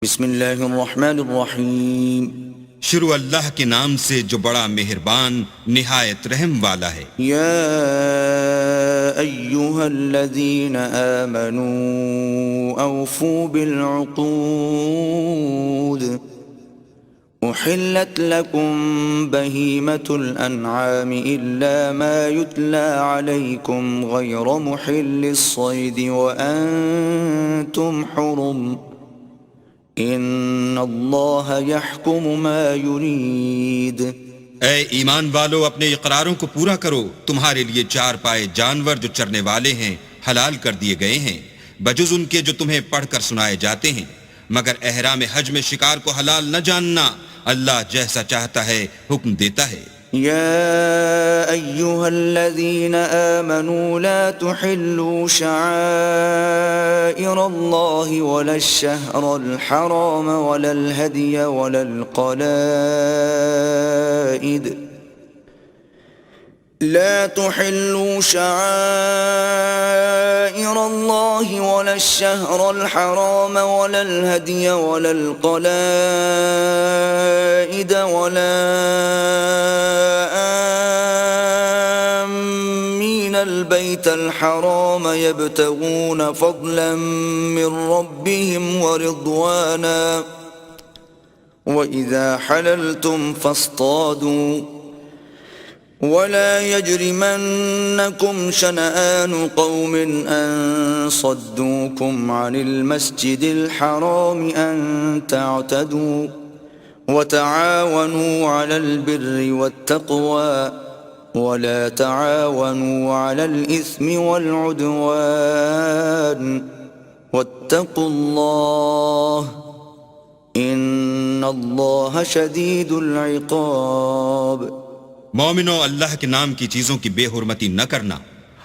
بسم اللہ الرحمن الرحیم شروع اللہ کے نام سے جو بڑا مہربان نہایت رحم والا ہے۔ یا ایہا الذین آمنوا اوفوا بالعقود احلت لکم بہیمة الانعام الا ما یتلی علیکم غیر محل الصید وانتم حرم ان اللہ یحکم ما یرید۔ اے ایمان والو، اپنے اقراروں کو پورا کرو۔ تمہارے لیے چار پائے جانور جو چرنے والے ہیں حلال کر دیے گئے ہیں، بجز ان کے جو تمہیں پڑھ کر سنائے جاتے ہیں، مگر احرام حج میں شکار کو حلال نہ جاننا۔ اللہ جیسا چاہتا ہے حکم دیتا ہے۔ يا أيها الذين آمنوا لا تحلوا شعائر الله ولا الشهر الحرام ولا الهدي ولا القلائد لا تحلوا شعائر الله ولا الشهر الحرام ولا الهدي ولا القلائد ولا آمين البيت الحرام يبتغون فضلا من ربهم ورضوانا وإذا حللتم فاصطادوا ولا يجرمنكم شنآن قوم أن صدوكم عن المسجد الحرام أن تعتدوا وتعاونوا على البر والتقوى ولا تعاونوا على الإثم والعدوان واتقوا الله إن الله شديد العقاب۔ مومنو، اللہ کے نام کی چیزوں کی بے حرمتی نہ کرنا،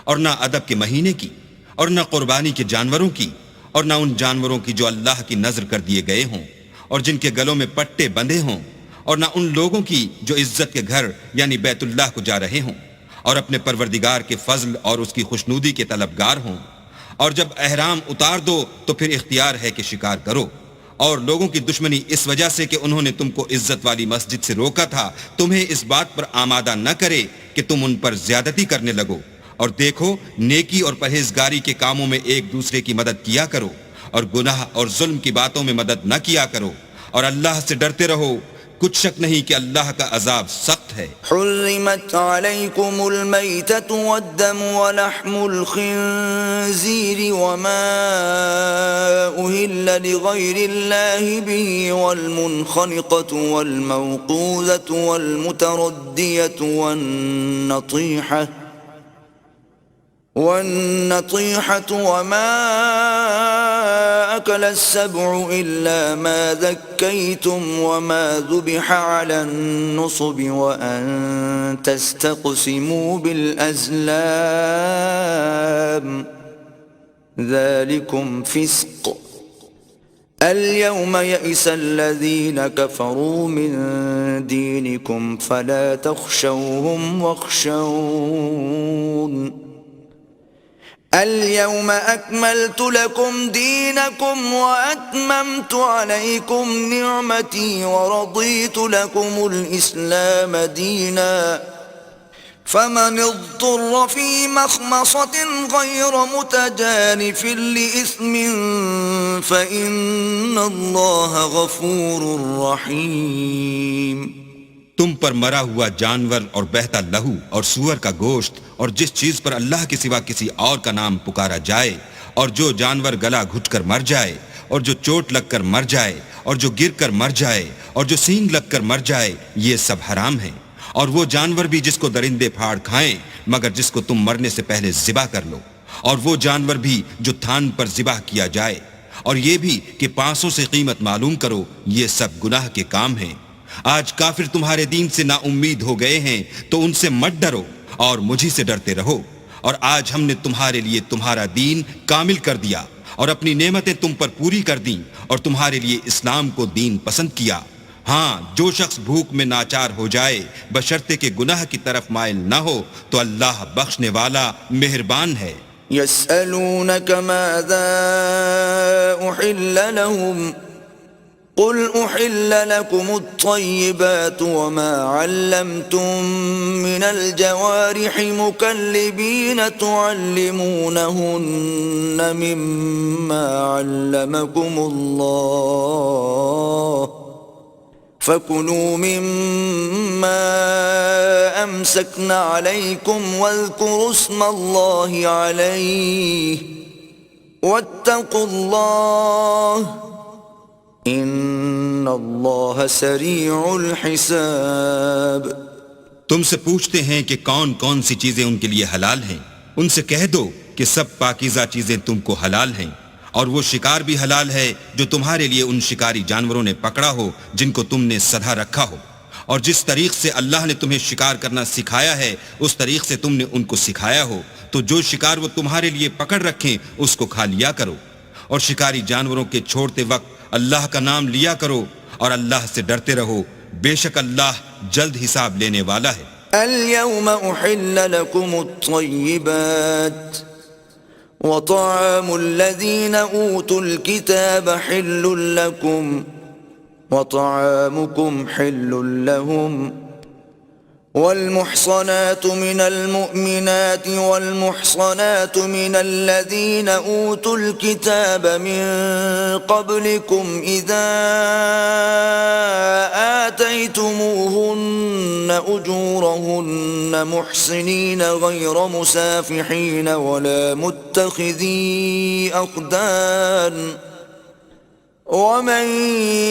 اور نہ ادب کے مہینے کی، اور نہ قربانی کے جانوروں کی، اور نہ ان جانوروں کی جو اللہ کی نذر کر دیے گئے ہوں اور جن کے گلوں میں پٹے بندھے ہوں، اور نہ ان لوگوں کی جو عزت کے گھر یعنی بیت اللہ کو جا رہے ہوں اور اپنے پروردگار کے فضل اور اس کی خوشنودی کے طلبگار ہوں۔ اور جب احرام اتار دو تو پھر اختیار ہے کہ شکار کرو، اور لوگوں کی دشمنی اس وجہ سے کہ انہوں نے تم کو عزت والی مسجد سے روکا تھا تمہیں اس بات پر آمادہ نہ کرے کہ تم ان پر زیادتی کرنے لگو۔ اور دیکھو، نیکی اور پرہیزگاری کے کاموں میں ایک دوسرے کی مدد کیا کرو، اور گناہ اور ظلم کی باتوں میں مدد نہ کیا کرو، اور اللہ سے ڈرتے رہو۔ کچھ شک نہیں کہ اللہ کا عذاب سخت ہے۔ حرمت علیکم المیتۃ والدم ولحم الخنزیر وما أهل لغیر اللہ به والمنخنقۃ والموقوذۃ والمتردیۃ والنطیحة وما أكل السبع إلا ما ذكيتم وما ذبح على النصب وأن تستقسموا بالأزلام ذلكم فسق اليوم يئس الذين كفروا من دينكم فلا تخشوهم واخشون اليوم أكملت لكم دينكم وأتممت عليكم نعمتي ورضيت لكم الإسلام دينا فمن اضطر في مخمصة غير متجانف لإثم فإن الله غفور رحيم۔ تم پر مرا ہوا جانور اور بہتا لہو اور سور کا گوشت اور جس چیز پر اللہ کے سوا کسی اور کا نام پکارا جائے، اور جو جانور گلا گھٹ کر مر جائے، اور جو چوٹ لگ کر مر جائے، اور جو گر کر مر جائے، اور جو سینگ لگ کر مر جائے، یہ سب حرام ہے۔ اور وہ جانور بھی جس کو درندے پھاڑ کھائیں مگر جس کو تم مرنے سے پہلے ذبح کر لو، اور وہ جانور بھی جو تھان پر ذبح کیا جائے، اور یہ بھی کہ 500 سے قیمت معلوم کرو، یہ سب گناہ کے کام ہیں۔ آج کافر تمہارے دین سے نا امید ہو گئے ہیں تو ان سے مت ڈرو اور مجھی سے ڈرتے رہو۔ اور آج ہم نے تمہارے لیے تمہارا دین کامل کر دیا اور اپنی نعمتیں تم پر پوری کر دیں اور تمہارے لیے اسلام کو دین پسند کیا۔ ہاں، جو شخص بھوک میں ناچار ہو جائے بشرطے کہ گناہ کی طرف مائل نہ ہو تو اللہ بخشنے والا مہربان ہے۔ يسألونك ماذا أحل لهم قل أحل لكم الطيبات وما علمتم من الجوارح مكلبين تعلمونهن مما علمكم الله فكلوا مما أمسكن عليكم واذكروا اسم الله عليه واتقوا الله ان اللہ سریع الحساب۔ تم سے پوچھتے ہیں کہ کون کون سی چیزیں ان کے لیے حلال ہیں، ان سے کہہ دو کہ سب پاکیزہ چیزیں تم کو حلال ہیں، اور وہ شکار بھی حلال ہے جو تمہارے لیے ان شکاری جانوروں نے پکڑا ہو جن کو تم نے سدھا رکھا ہو، اور جس طریق سے اللہ نے تمہیں شکار کرنا سکھایا ہے اس طریق سے تم نے ان کو سکھایا ہو، تو جو شکار وہ تمہارے لیے پکڑ رکھیں اس کو کھا لیا کرو، اور شکاری جانوروں کے چھوڑتے وقت اللہ کا نام لیا کرو اور اللہ سے ڈرتے رہو، بے شک اللہ جلد حساب لینے والا ہے۔ اليوم احل لكم الطيبات وطعام الذين اوتوا الكتاب حل لكم وطعامكم حل لهم والمحصنات من المؤمنات والمحصنات من الذين أوتوا الكتاب من قبلكم إذا آتيتموهن أجورهن محصنين غير مسافحين ولا متخذي أخدان ومن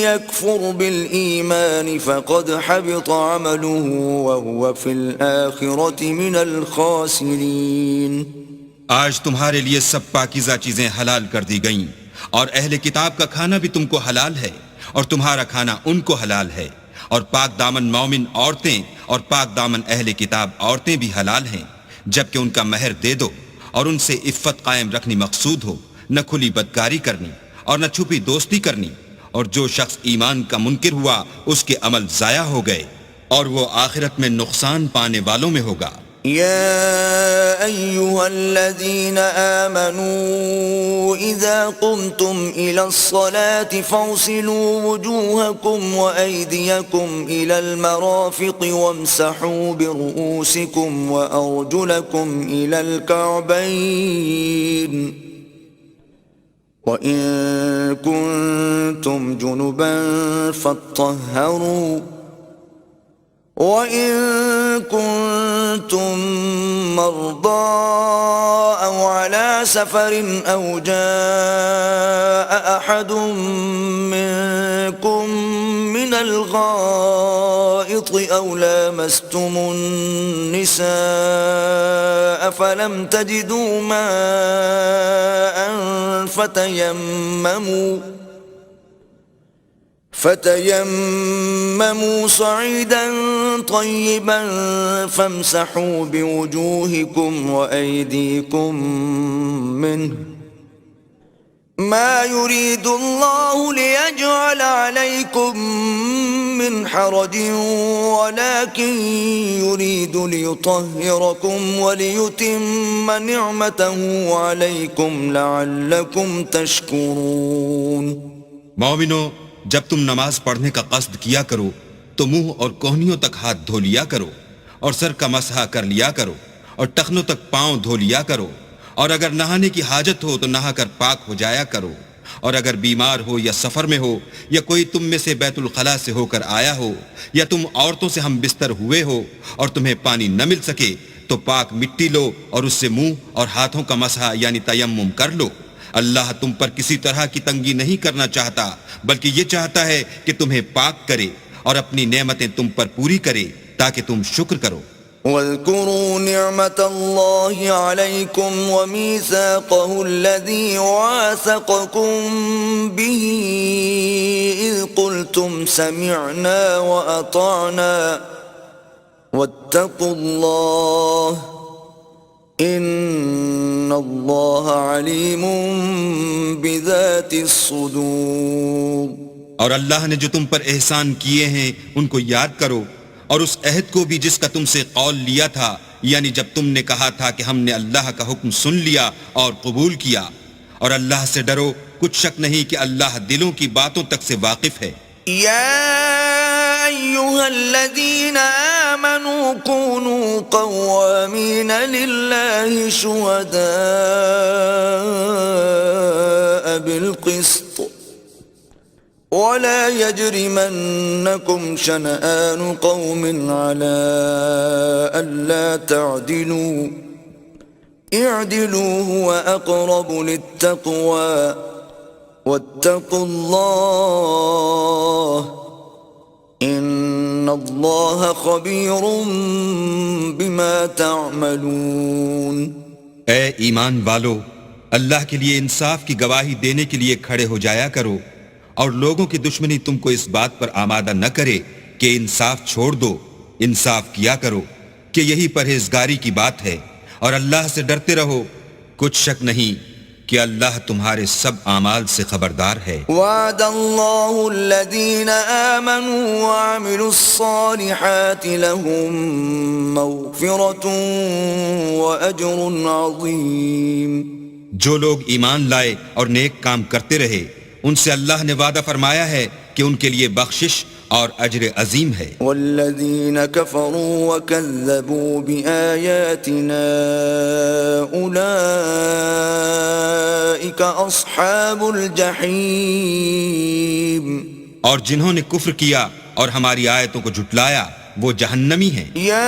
يكفر بالإيمان فقد حبط عمله وهو في الآخرة من الخاسرين۔ آج تمہارے لیے سب پاکیزہ چیزیں حلال کر دی گئیں، اور اہل کتاب کا کھانا بھی تم کو حلال ہے اور تمہارا کھانا ان کو حلال ہے، اور پاک دامن مومن عورتیں اور پاک دامن اہل کتاب عورتیں بھی حلال ہیں، جبکہ ان کا مہر دے دو اور ان سے عفت قائم رکھنی مقصود ہو، نہ کھلی بدکاری کرنی اور نہ چھپی دوستی کرنی، اور جو شخص ایمان کا منکر ہوا اس کے عمل ضائع ہو گئے اور وہ آخرت میں نقصان پانے والوں میں ہوگا۔ يا أيها الذين آمنوا إذا قمتم إلى الصلاة فاغسلوا وجوهكم وأيديكم إلى المرافق وامسحوا برؤوسكم وأرجلكم إلى الكعبين وَإِن كُنتُمْ جُنُبًا فَاطَّهَّرُوا وَإِن كُنتُم مَّرْضَىٰ أَوْ عَلَىٰ سَفَرٍ أَوْ جَاءَ أَحَدٌ مِّنكُم مِّنَ الْغَائِطِ أَوْ لَامَسْتُمُ النِّسَاءَ فَلَمْ تَجِدُوا مَاءً فتيمموا صعيدا طيبا فامسحوا بوجوهكم وأيديكم منه ما يريد الله ليجعل عليكم من حرج ولكن يريد ليطهركم وليتم نعمته عليكم لعلكم تشكرون۔ مومنو، جب تم نماز پڑھنے کا قصد کیا کرو تو منہ اور کوہنیوں تک ہاتھ دھو لیا کرو اور سر کا مسح کر لیا کرو اور ٹخنوں تک پاؤں دھو لیا کرو، اور اگر نہانے کی حاجت ہو تو نہا کر پاک ہو جایا کرو، اور اگر بیمار ہو یا سفر میں ہو یا کوئی تم میں سے بیت الخلاء سے ہو کر آیا ہو یا تم عورتوں سے ہم بستر ہوئے ہو اور تمہیں پانی نہ مل سکے تو پاک مٹی لو اور اس سے منہ اور ہاتھوں کا مسح یعنی تیمم کر لو۔ اللہ تم پر کسی طرح کی تنگی نہیں کرنا چاہتا، بلکہ یہ چاہتا ہے کہ تمہیں پاک کرے اور اپنی نعمتیں تم پر پوری کرے تاکہ تم شکر کرو۔ واذكروا نعمة الله عليكم وميثاقه الذي واثقكم به إذ قلتم سمعنا وأطعنا واتقوا الله إن الله عليم بذات الصدور۔ اور اللہ نے جو تم پر احسان کیے ہیں ان کو یاد کرو، اور اس عہد کو بھی جس کا تم سے قول لیا تھا، یعنی جب تم نے کہا تھا کہ ہم نے اللہ کا حکم سن لیا اور قبول کیا، اور اللہ سے ڈرو، کچھ شک نہیں کہ اللہ دلوں کی باتوں تک سے واقف ہے۔ يا أيها الذين آمنوا كونوا قوامين لله شهداء بالقسط ولا يجرمنكم شنآن قوم على ألا تعدلوا اعدلوا هو أقرب للتقوى واتقوا الله ان اللہ خبیر بما تعملون۔ اے ایمان والو، اللہ کے لیے انصاف کی گواہی دینے کے لیے کھڑے ہو جایا کرو، اور لوگوں کی دشمنی تم کو اس بات پر آمادہ نہ کرے کہ انصاف چھوڑ دو، انصاف کیا کرو کہ یہی پرہیزگاری کی بات ہے، اور اللہ سے ڈرتے رہو، کچھ شک نہیں کہ اللہ تمہارے سب اعمال سے خبردار ہے۔ وعد اللہ الذین آمنوا وعملوا الصالحات لهم مغفرۃ واجر عظیم۔ جو لوگ ایمان لائے اور نیک کام کرتے رہے، ان سے اللہ نے وعدہ فرمایا ہے کہ ان کے لیے بخشش اور اجر عظیم ہے۔ والذین کفروا وکذبوا بآیاتنا اولئک اصحاب الجحیم۔ اور جنہوں نے کفر کیا اور ہماری آیتوں کو جھٹلایا وہ جہنمی ہیں۔ یا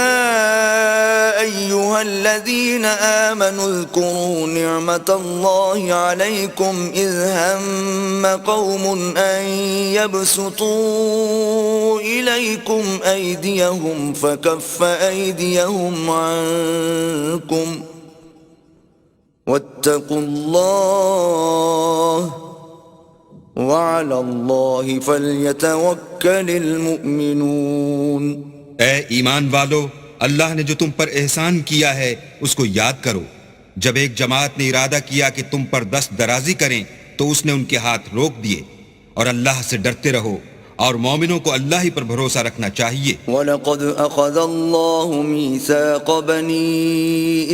ایہا الذین آمنوا اذکروا نعمت اللہ علیکم اذ ہم قوم ان یبسطوا الیکم ایدیہم فکف ایدیہم عنکم واتقوا اللہ وعلی اللہ فلیتوکل المؤمنون۔ اے ایمان والو، اللہ نے جو تم پر احسان کیا ہے اس کو یاد کرو۔ جب ایک جماعت نے ارادہ کیا کہ تم پر دست درازی کریں تو اس نے ان کے ہاتھ روک دیے، اور اللہ سے ڈرتے رہو، اور مومنوں کو اللہ ہی پر بھروسہ رکھنا چاہیے۔ وَلَقَدْ أَخَذَ اللَّهُ مِيثَاقَ بَنِي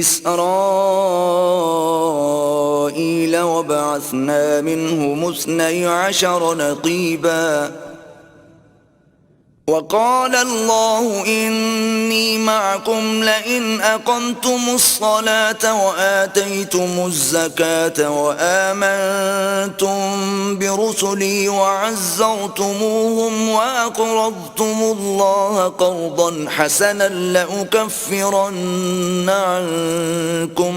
إِسْرَائِيلَ وَبَعَثْنَا مِنْهُمُ 12 نَقِيبًا وقال الله إني معكم لئن أقمتم الصلاة وآتيتم الزكاة وآمنتم برسلي وعزرتموهم وأقرضتم الله قرضا حسنا لأكفرن عنكم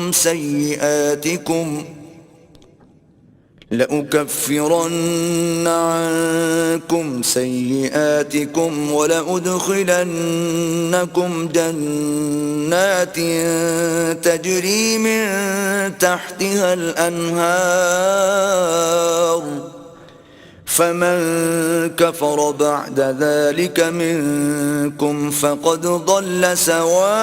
سيئاتكم ولأدخلنكم جنات تجري من تحتها الأنهار فمن كفر بعد ذلك منكم فقد ضل سواء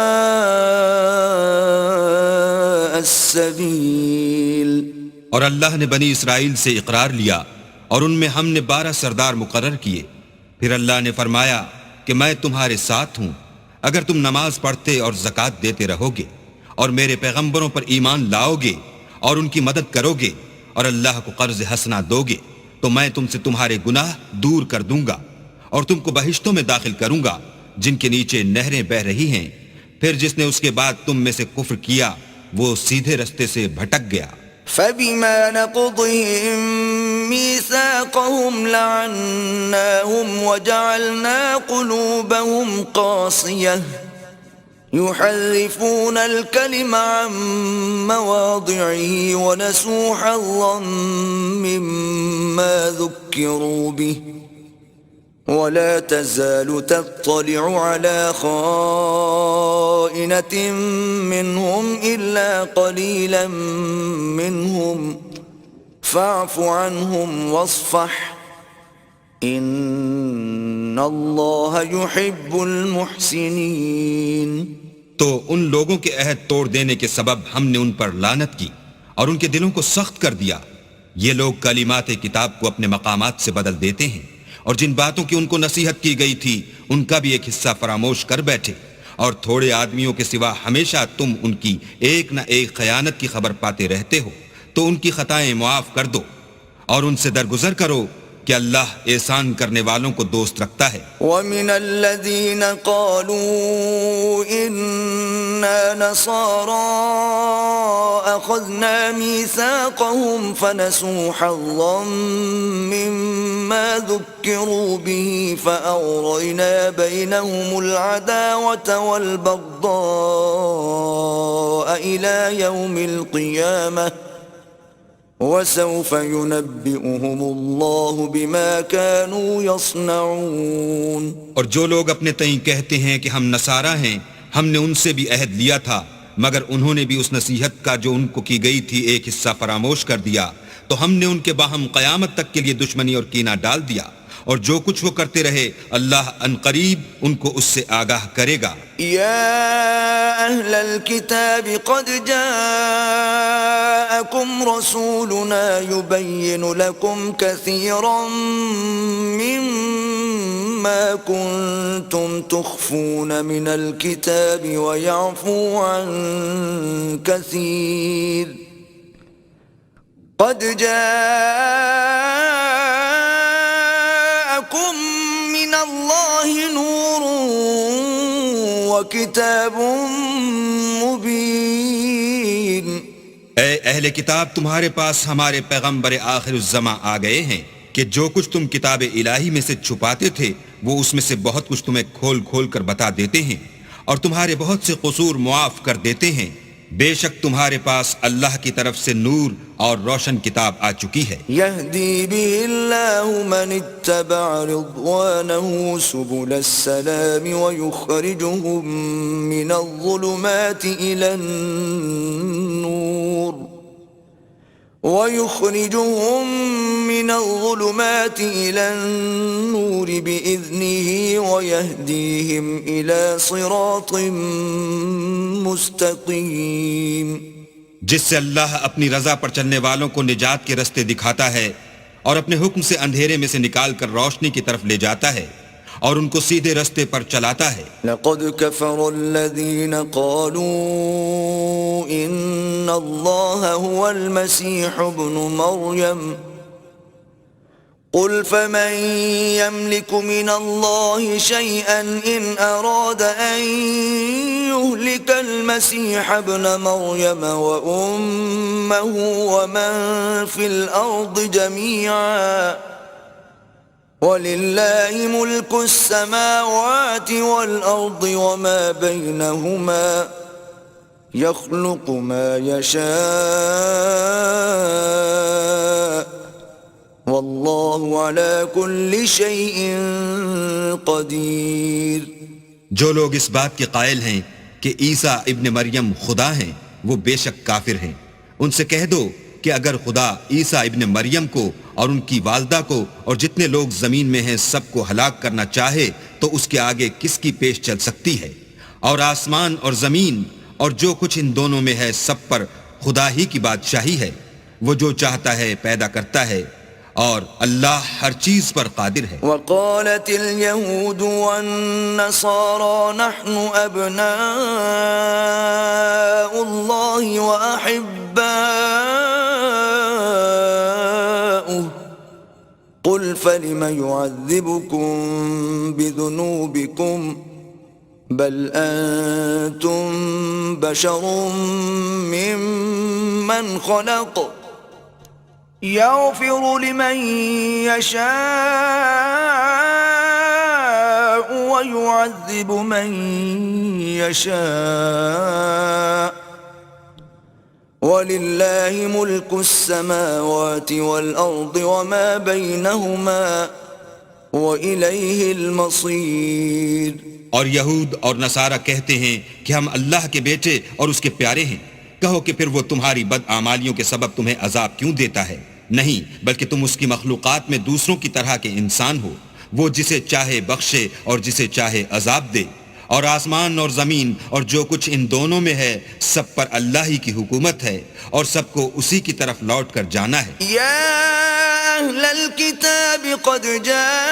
السبيل۔ اور اللہ نے بنی اسرائیل سے اقرار لیا اور ان میں ہم نے 12 سردار مقرر کیے۔ پھر اللہ نے فرمایا کہ میں تمہارے ساتھ ہوں اگر تم نماز پڑھتے اور زکوٰۃ دیتے رہو گے اور میرے پیغمبروں پر ایمان لاؤ گے اور ان کی مدد کرو گے اور اللہ کو قرض حسنہ دو گے تو میں تم سے تمہارے گناہ دور کر دوں گا اور تم کو بہشتوں میں داخل کروں گا جن کے نیچے نہریں بہ رہی ہیں۔ پھر جس نے اس کے بعد تم میں سے کفر کیا وہ سیدھے رستے سے بھٹک گیا۔ فبما نقضهم ميثاقهم لعناهم وجعلنا قلوبهم قاسية يحرفون الكلم عن مواضعه ونسوا حظا مما ذكروا به ولا تزال تطلع على خائنة منهم إلا قليلا منهم فاعف عنهم واصفح إن الله يحب المحسنين۔ تو ان لوگوں کے عہد توڑ دینے کے سبب ہم نے ان پر لعنت کی اور ان کے دلوں کو سخت کر دیا۔ یہ لوگ کلمات کتاب کو اپنے مقامات سے بدل دیتے ہیں، اور جن باتوں کی ان کو نصیحت کی گئی تھی ان کا بھی ایک حصہ فراموش کر بیٹھے، اور تھوڑے آدمیوں کے سوا ہمیشہ تم ان کی ایک نہ ایک خیانت کی خبر پاتے رہتے ہو، تو ان کی خطائیں معاف کر دو اور ان سے درگزر کرو کہ اللہ احسان کرنے والوں کو دوست رکھتا ہے۔ وَمِنَ الَّذِينَ قَالُوا إِنَّا نَصَارَىٰ أَخَذْنَا مِيثَاقَهُمْ فَنَسُوا حَظًّا مِّمَّا ذُكِّرُوا بِهِ فَأَغْرَيْنَا بَيْنَهُمُ الْعَدَاوَةَ وَالْبَغْضَاءَ إِلَىٰ يَوْمِ الْقِيَامَةِ وَسَوْفَ يُنَبِّئُهُمُ اللَّهُ بِمَا كَانُوا يَصْنَعُونَ۔ اور جو لوگ اپنے تئیں کہتے ہیں کہ ہم نصارہ ہیں، ہم نے ان سے بھی عہد لیا تھا، مگر انہوں نے بھی اس نصیحت کا جو ان کو کی گئی تھی ایک حصہ فراموش کر دیا، تو ہم نے ان کے باہم قیامت تک کے لیے دشمنی اور کینہ ڈال دیا، اور جو کچھ وہ کرتے رہے اللہ عنقریب ان کو اس سے آگاہ کرے گا۔ يا أهل الكتاب قد جاءكم رسولنا يبين لكم كثيرا مما كنتم تخفون من الكتاب ويعفو عن كثير قد جاءكم من الله نور وَكِتَابٌ مُبِينٌ۔ اے اہل کتاب، تمہارے پاس ہمارے پیغمبر آخر الزماں آ گئے ہیں کہ جو کچھ تم کتاب الہی میں سے چھپاتے تھے وہ اس میں سے بہت کچھ تمہیں کھول کھول کر بتا دیتے ہیں، اور تمہارے بہت سے قصور معاف کر دیتے ہیں۔ بے شک تمہارے پاس اللہ کی طرف سے نور اور روشن کتاب آ چکی ہے۔ يهدي به الله من اتبع رضوانه سبل السلام ويخرجهم من الظلمات إلى النور بإذنه ويهديهم إلى صراط مستقيم۔ جس سے اللہ اپنی رضا پر چلنے والوں کو نجات کے رستے دکھاتا ہے اور اپنے حکم سے اندھیرے میں سے نکال کر روشنی کی طرف لے جاتا ہے اور ان کو سیدھے رستے پر چلاتا ہے۔ لقد كفر الذين قالوا إن الله هو المسيح ابن مريم قل فمن يملك من الله شيئا إن أراد أن يهلك المسيح ابن مريم وأمه ومن في الأرض جميعا وَلِلَّهِ مُلْكُ السَّمَاوَاتِ وَالْأَرْضِ وَمَا بَيْنَهُمَا يَخْلُقُ مَا يَشَاءُ وَاللَّهُ عَلَى كُلِّ شَيْءٍ قَدِيرٌ۔ جو لوگ اس بات کے قائل ہیں کہ عیسیٰ ابن مریم خدا ہیں وہ بے شک کافر ہیں۔ ان سے کہہ دو کہ اگر خدا عیسیٰ ابن مریم کو اور ان کی والدہ کو اور جتنے لوگ زمین میں ہیں سب کو ہلاک کرنا چاہے تو اس کے آگے کس کی پیش چل سکتی ہے؟ اور آسمان اور زمین اور جو کچھ ان دونوں میں ہے سب پر خدا ہی کی بادشاہی ہے، وہ جو چاہتا ہے پیدا کرتا ہے اور اللہ ہر چیز پر قادر ہے۔ وقالت اليهود والنصارى نحن أبناء الله وأحباؤه قل فلم يعذبكم بذنوبكم بل أنتم بشر ممن خلق يغفر لمن يشاء ويعذب من يشاء ولله ملك السماوات والأرض وما بينهما وإليه المصير۔ اور یہود اور نصارہ کہتے ہیں کہ ہم اللہ کے بیٹے اور اس کے پیارے ہیں۔ کہو کہ پھر وہ تمہاری بد اعمالیوں کے سبب تمہیں عذاب کیوں دیتا ہے؟ نہیں، بلکہ تم اس کی مخلوقات میں دوسروں کی طرح کے انسان ہو، وہ جسے چاہے بخشے اور جسے چاہے عذاب دے، اور آسمان اور زمین اور جو کچھ ان دونوں میں ہے سب پر اللہ ہی کی حکومت ہے اور سب کو اسی کی طرف لوٹ کر جانا ہے۔ یا اہل الكتاب قد جاءکم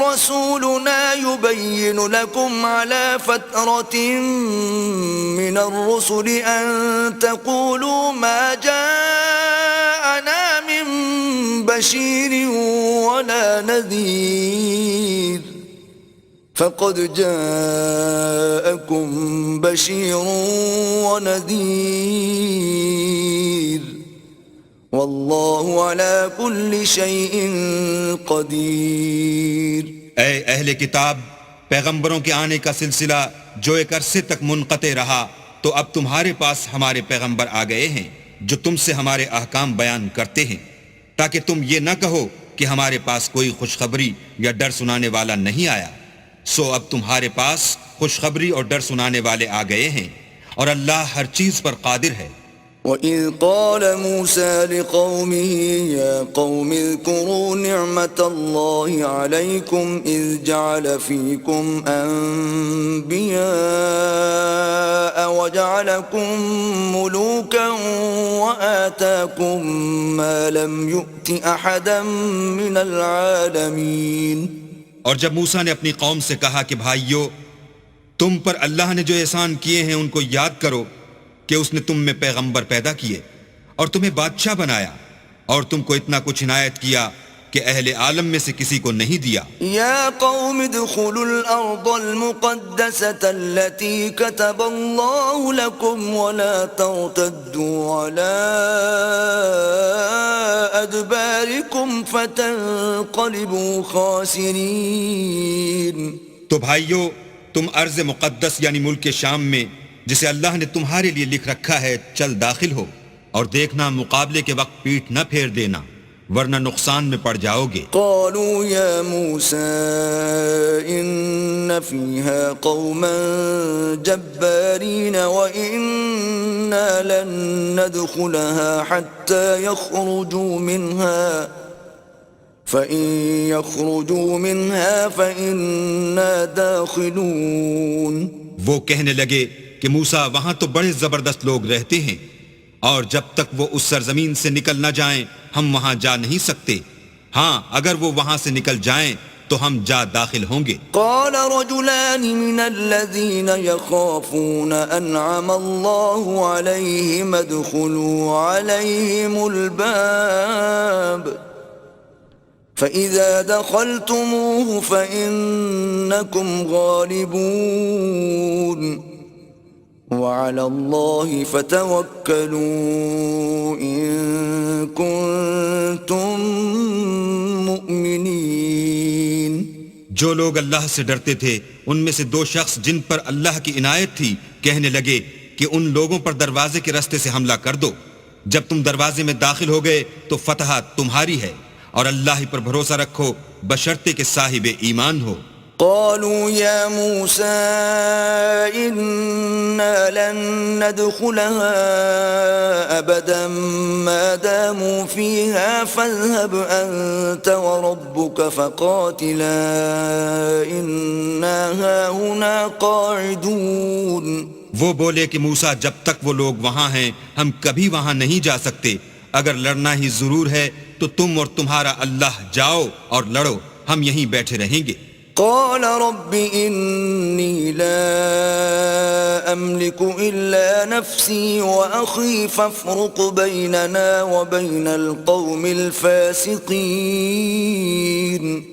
رسولنا يبين لكم على فترة من الرسل أن تقولوا ما جاءنا بشير ولا نذير فقد جاءكم بشير ونذير والله على كل شيء قدير. اے اہل کتاب، پیغمبروں کے آنے کا سلسلہ جو ایک عرصے تک منقطع رہا، تو اب تمہارے پاس ہمارے پیغمبر آ گئے ہیں جو تم سے ہمارے احکام بیان کرتے ہیں، تاکہ تم یہ نہ کہو کہ ہمارے پاس کوئی خوشخبری یا ڈر سنانے والا نہیں آیا. سو اب تمہارے پاس خوشخبری اور ڈر سنانے والے آ گئے ہیں، اور اللہ ہر چیز پر قادر ہے. وَإِذْ قَالَ مُوسَى لِقَوْمِهِ يَا قَوْمِ اذْكُرُوا نِعْمَةَ اللَّهِ عَلَيْكُمْ إِذْ جَعَلَ فِيكُمْ أَنْبِيَاءَ وَجَعَلَكُمْ مُلُوكًا وَآتَاكُمْ مَا لَمْ يُؤْتِ أَحَدًا مِنَ الْعَالَمِينَ. اور جب موسیٰ نے اپنی قوم سے کہا کہ بھائیو، تم پر اللہ نے جو احسان کیے ہیں ان کو یاد کرو، کہ اس نے تم میں پیغمبر پیدا کیے اور تمہیں بادشاہ بنایا، اور تم کو اتنا کچھ عنایت کیا کہ اہل عالم میں سے کسی کو نہیں دیا. یا قوم ادخلوا الارض المقدسة التي كتب الله لكم ولا ترتدوا على ادباركم فتنقلبوا خاسرين. تو بھائیو، تم ارض مقدس یعنی ملک شام میں جسے اللہ نے تمہارے لیے لکھ رکھا ہے چل داخل ہو، اور دیکھنا مقابلے کے وقت پیٹھ نہ پھیر دینا، ورنہ نقصان میں پڑ جاؤ گے. قالوا یا موسیٰ ان فیہا قوما جبارین وإنا لن ندخلها حتى يخرجوا منها فإن يخرجوا منها فإنا داخلون. وہ کہنے لگے کہ موسیٰ وہاں تو بڑے زبردست لوگ رہتے ہیں، اور جب تک وہ اس سرزمین سے نکل نہ جائیں ہم وہاں جا نہیں سکتے. ہاں اگر وہ وہاں سے نکل جائیں تو ہم جا داخل ہوں گے. قال رجلان من الذين يخافون انعم الله عليهم ادخلوا عليهم الباب فإذا دخلتموه فإنكم غالبون وعلى الله فتوكلوا إن كنتم مؤمنين. جو لوگ اللہ سے ڈرتے تھے ان میں سے دو شخص جن پر اللہ کی عنایت تھی کہنے لگے کہ ان لوگوں پر دروازے کے راستے سے حملہ کر دو. جب تم دروازے میں داخل ہو گئے تو فتح تمہاری ہے، اور اللہ ہی پر بھروسہ رکھو بشرطے کہ صاحب ایمان ہو. قالوا يا موسى إنا لن ندخلها أبدا ما داموا فيها فاذهب أنت وربك فقاتلا إنا هاهنا قاعدون. وہ بولے کہ موسیٰ جب تک وہ لوگ وہاں ہیں ہم کبھی وہاں نہیں جا سکتے، اگر لڑنا ہی ضرور ہے تو تم اور تمہارا اللہ جاؤ اور لڑو، ہم یہیں بیٹھے رہیں گے. قال رب إني لا أملك إلا نفسي وأخي فافرق بيننا وبين القوم الفاسقين.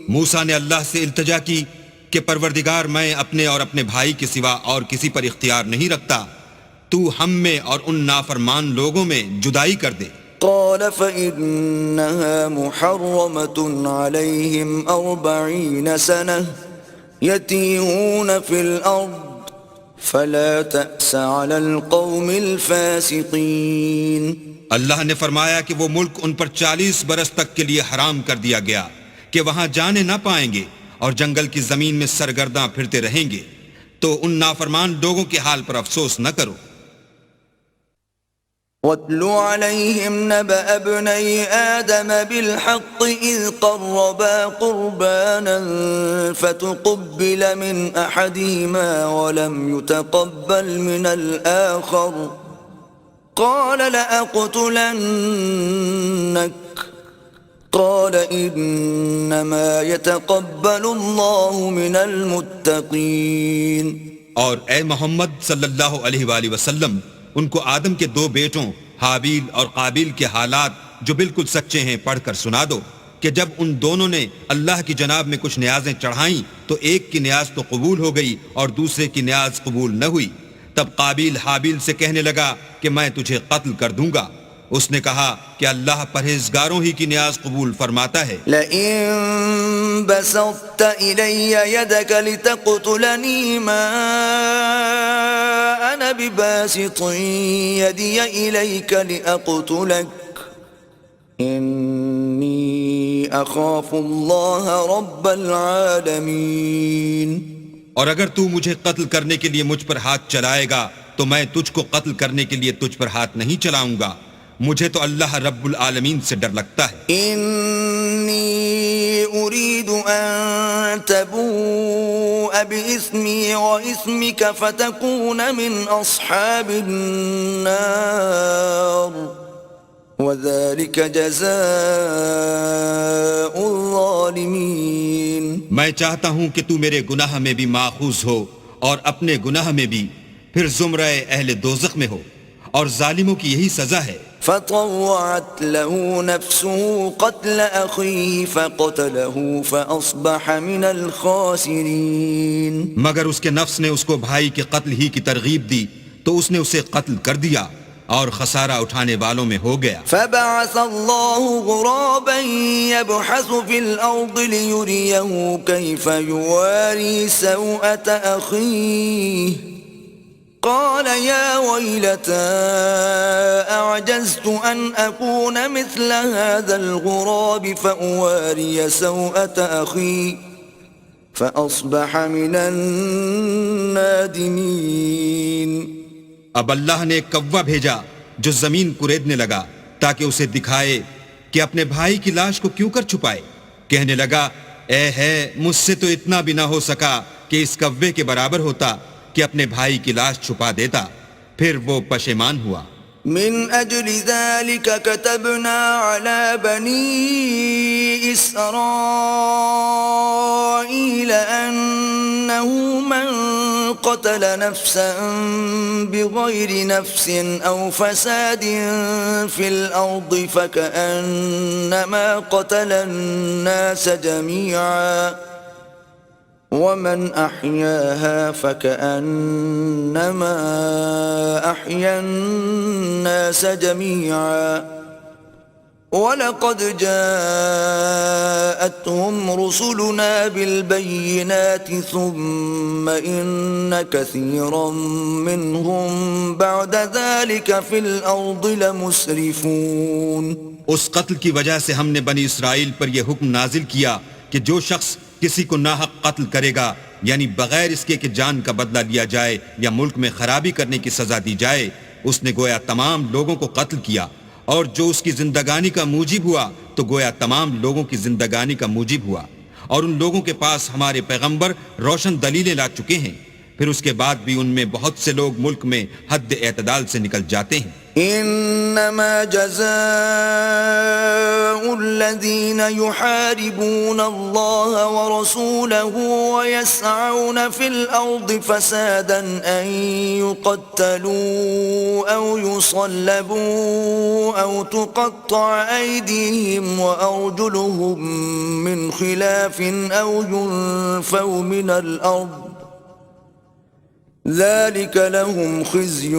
موسیٰ نے اللہ سے التجا کی کہ پروردگار میں اپنے اور اپنے بھائی کے سوا اور کسی پر اختیار نہیں رکھتا، تو ہم میں اور ان نافرمان لوگوں میں جدائی کر دے. قال فإنها محرمة عليهم 40 سنة يتيهون في الأرض فلا تأس على القوم الفاسقين. اللہ نے فرمایا کہ وہ ملک ان پر 40 برس تک کے لیے حرام کر دیا گیا کہ وہاں جانے نہ پائیں گے اور جنگل کی زمین میں سرگرداں پھرتے رہیں گے، تو ان نافرمان لوگوں کے حال پر افسوس نہ کرو. وَاتْلُ عَلَيْهِمْ نَبَأَ ابْنَيْ آدَمَ بِالْحَقِّ إِذْ قَرَّبَا قُرْبَانًا فَتُقُبِّلَ مِنْ أَحَدِهِمَا وَلَمْ يُتَقَبَّلْ مِنَ الْآخَرِ قَالَ لَأَقْتُلَنَّكَ قَالَ إِنَّمَا يَتَقَبَّلُ اللَّهُ مِنَ الْمُتَّقِينَ. اور اے محمد صلی اللہ علیہ وآلہ وسلم، ان کو آدم کے 2 بیٹوں حابیل اور قابیل کے حالات جو بالکل سچے ہیں پڑھ کر سنا دو. کہ جب ان دونوں نے اللہ کی جناب میں کچھ نیازیں چڑھائیں تو ایک کی نیاز تو قبول ہو گئی اور دوسرے کی نیاز قبول نہ ہوئی۔ تب قابیل حابیل سے کہنے لگا کہ میں تجھے قتل کر دوں گا۔ اس نے کہا کہ اللہ پرہیزگاروں ہی کی نیاز قبول فرماتا ہے۔ لئن بسطت إلي يدك لتقتلني ما أنا بباسط يدي إليك لأقتلك إني أخاف الله رب العالمين۔ اور اگر تو مجھے قتل کرنے کے لیے مجھ پر ہاتھ چلائے گا تو میں تجھ کو قتل کرنے کے لیے تجھ پر ہاتھ نہیں چلاؤں گا، مجھے تو اللہ رب العالمین سے ڈر لگتا ہے۔ إني أريد أن تبوء بإثمي وإثمك فتكون من أصحاب النار وذلك جزاء الظالمين۔ میں چاہتا ہوں کہ تو میرے گناہ میں بھی ماخوذ ہو اور اپنے گناہ میں بھی، پھر زمرہ اہل دوزخ میں ہو، اور ظالموں کی یہی سزا ہے۔ فطوعت له نفسه قتل أخيه فقتله فأصبح من الخاسرين۔ مگر اس کے نفس نے اس کو بھائی کے قتل ہی کی ترغیب دی تو اس نے اسے قتل کر دیا اور خسارہ اٹھانے والوں میں ہو گیا۔ فبعث الله غرابا يبحث في الأرض ليريه كيف يواري سوءة أخيه قال يا ويلتى أعجزت أن أكون مثل هذا الغراب فأواري سوءة أخي فأصبح من النادمين۔ اب اللہ نے ایک کوا بھیجا جو زمین کریدنے لگا تاکہ اسے دکھائے کہ اپنے بھائی کی لاش کو کیوں کر چھپائے۔ کہنے لگا اے ہے مجھ سے تو اتنا بھی نہ ہو سکا کہ اس کوے کے برابر ہوتا کہ اپنے بھائی کی لاش چھپا دیتا، پھر وہ پشیمان ہوا۔ من أجل ذلك كتبنا على بني إسرائيل أنه من قتل نفسا بغير نفس أو فساد في الأرض فكأنما قتل الناس جميعا ومن أحياها فكأنما أحيا الناس جميعا وَلَقَدْ جَاءَتْهُمْ رُسُلُنَا بِالْبَيِّنَاتِ ثُمَّ إِنَّ كَثِيرًا مِّنْهُمْ بَعْدَ ذَلِكَ فِي الْأَرْضِ لَمُسْرِفُونَ۔ اس قتل کی وجہ سے ہم نے بنی اسرائیل پر یہ حکم نازل کیا کہ جو شخص کسی کو ناحق قتل کرے گا، یعنی بغیر اس کے کہ جان کا بدلہ لیا جائے یا ملک میں خرابی کرنے کی سزا دی جائے، اس نے گویا تمام لوگوں کو قتل کیا، اور جو اس کی زندگانی کا موجب ہوا تو گویا تمام لوگوں کی زندگانی کا موجب ہوا، اور ان لوگوں کے پاس ہمارے پیغمبر روشن دلیلیں لا چکے ہیں، پھر اس کے بعد بھی ان میں بہت سے لوگ ملک میں حد اعتدال سے نکل جاتے ہیں۔ انما جزاء الذين يحاربون الله ورسوله ويسعون في الأرض فسادا أن يقتلوا أو يصلبوا أو تقطع أيديهم وأرجلهم من خلاف أو ينفوا من الأرض ذلك لهم خزي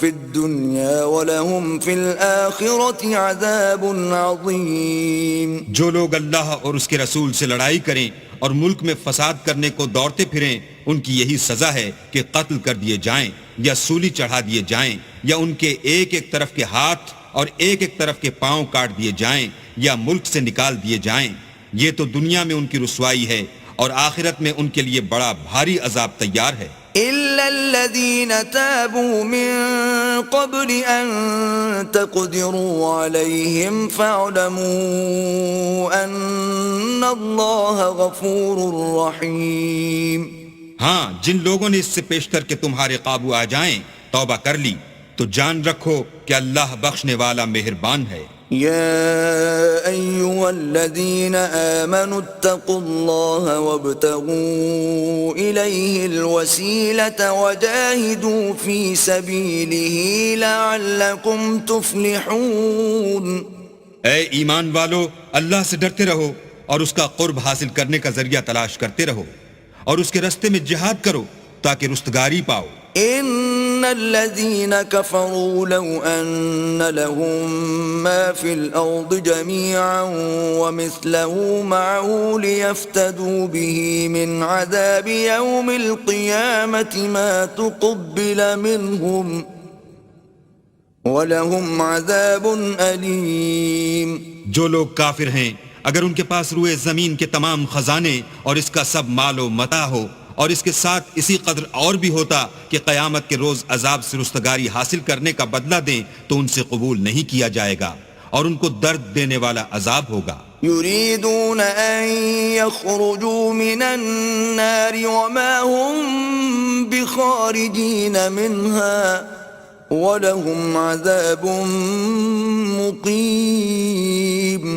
في الدنيا ولهم في الآخرة عذاب عظيم۔ جو لوگ اللہ اور اس کے رسول سے لڑائی کریں اور ملک میں فساد کرنے کو دوڑتے پھریں، ان کی یہی سزا ہے کہ قتل کر دیے جائیں یا سولی چڑھا دیے جائیں، یا ان کے ایک ایک طرف کے ہاتھ اور ایک ایک طرف کے پاؤں کاٹ دیے جائیں یا ملک سے نکال دیے جائیں۔ یہ تو دنیا میں ان کی رسوائی ہے، اور آخرت میں ان کے لیے بڑا بھاری عذاب تیار ہے۔ إلا الذين تابوا من قبل أن تقدروا عليهم فاعلموا أن الله غفور رحيم۔ ہاں، جن لوگوں نے اس سے پیشتر کہ تمہارے قابو آ جائیں توبہ کر لی تو جان رکھو کہ اللہ بخشنے والا مہربان ہے۔ يا أيها الذين آمنوا اتقوا الله وابتغوا إليه الوسيلة وجاهدوا في سبيله لعلكم تفلحون۔ اے ایمان والو، اللہ سے ڈرتے رہو اور اس کا قرب حاصل کرنے کا ذریعہ تلاش کرتے رہو اور اس کے رستے میں جہاد کرو تاکہ رستگاری پاؤ۔ ان الذين كفروا لو ان لهم ما في الارض جميعا ومثله معه ليفتدوا به من عذاب يوم القيامة ما تقبل منهم وَلَهُمْ عَذَابٌ أَلِيمٌ۔ جو لوگ کافر ہیں اگر ان کے پاس روئے زمین کے تمام خزانے اور اس کا سب مال و متاع ہو اور اس کے ساتھ اسی قدر اور بھی ہوتا کہ قیامت کے روز عذاب سے رستگاری حاصل کرنے کا بدلہ دیں تو ان سے قبول نہیں کیا جائے گا اور ان کو درد دینے والا عذاب ہوگا۔ يريدون أن يخرجوا من النار وما هم بخارجين منها وَلَهُمْ عَذَابٌ مُقِيمٌ۔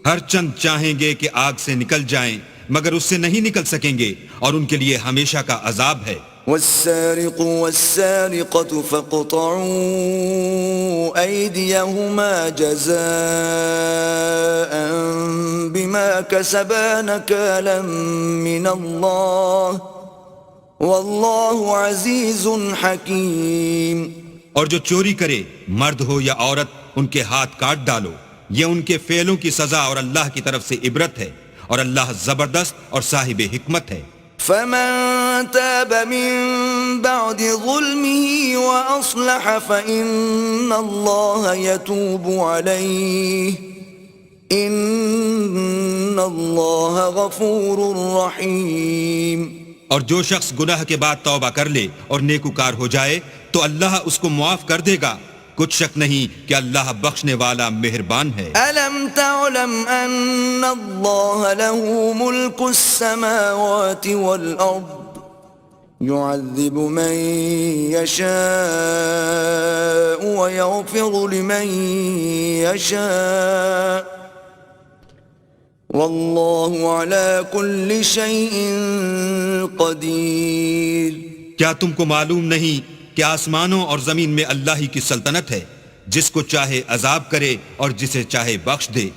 ہر چند چاہیں گے کہ آگ سے نکل جائیں مگر اس سے نہیں نکل سکیں گے اور ان کے لیے ہمیشہ کا عذاب ہے۔ وَالسَّارِقُ وَالسَّارِقَةُ فَاقْطَعُوا أَيْدِيَهُمَا جَزَاءً بِمَا كَسَبَا نَكَالًا مِّنَ اللَّهِ وَاللَّهُ عَزِيزٌ حَكِيمٌ۔ اور جو چوری کرے مرد ہو یا عورت ان کے ہاتھ کاٹ ڈالو، یہ ان کے فعلوں کی سزا اور اللہ کی طرف سے عبرت ہے اور اللہ زبردست اور صاحب حکمت ہے۔ فمن تاب من بعد ظلمه وأصلح فإن الله يتوب عليه إن الله غفور رحيم۔ اور جو شخص گناہ کے بعد توبہ کر لے اور نیکوکار ہو جائے تو اللہ اس کو معاف کر دے گا، کچھ شک نہیں کہ اللہ بخشنے والا مہربان ہے۔ أَلَمْ تَعْلَمْ أَنَّ اللَّهَ لَهُ مُلْكُ السَّمَاوَاتِ وَالْأَرْضِ يُعَذِّبُ مَن يَشَاءُ وَيَغْفِرُ لِمَن يَشَاءُ وَاللَّهُ عَلَى كُلِّ شَيْءٍ قَدِيرٌ۔ کیا تم کو معلوم نہیں کہ آسمانوں اور زمین میں اللہ ہی کی سلطنت ہے، جس کو چاہے عذاب کرے اور جسے چاہے بخش دے،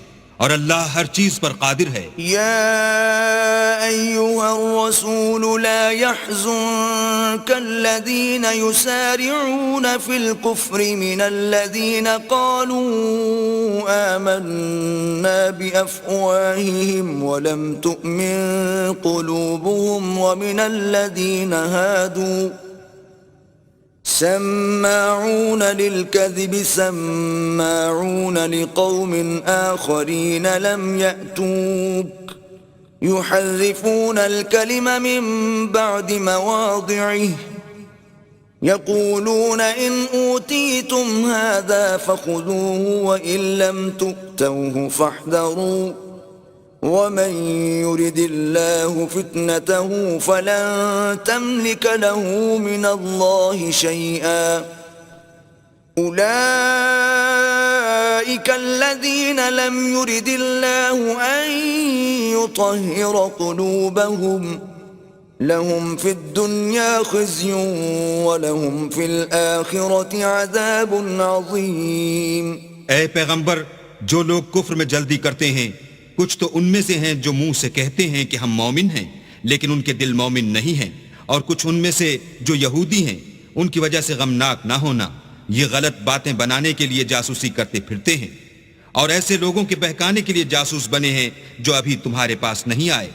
اور اللہ ہر چیز پر قادر ہے۔ یا ایھا الرسول لا يحزنك الذين يسارعون في الكفر من الذين قالوا آمنا بأفواههم ولم تؤمن قلوبهم ومن الذين هادوا سماعون للكذب سماعون لقوم آخرين لم يأتوك يحرفون الكلم من بعد مواضعه يقولون إن أوتيتم هذا فخذوه وإن لم تؤتوه فاحذروا ومن يرد الله فتنته فلن تملك له من الله شيئا أولئك الذين لم يرد الله أن يطهر قلوبهم لهم في الدنيا خزي ولهم في الآخرة عذاب عظيم۔ اے پیغمبر، جو لوگ کفر میں جلدی کرتے ہیں کچھ تو ان میں سے ہیں جو منہ سے کہتے ہیں کہ ہم مومن ہیں لیکن ان کے دل مومن نہیں ہیں، اور کچھ ان میں سے جو یہودی ہیں، ان کی وجہ سے غمناک نہ ہونا، یہ غلط باتیں بنانے کے لیے جاسوسی کرتے پھرتے ہیں، اور ایسے لوگوں کے بہکانے کے لیے جاسوس بنے ہیں جو ابھی تمہارے پاس نہیں آئے،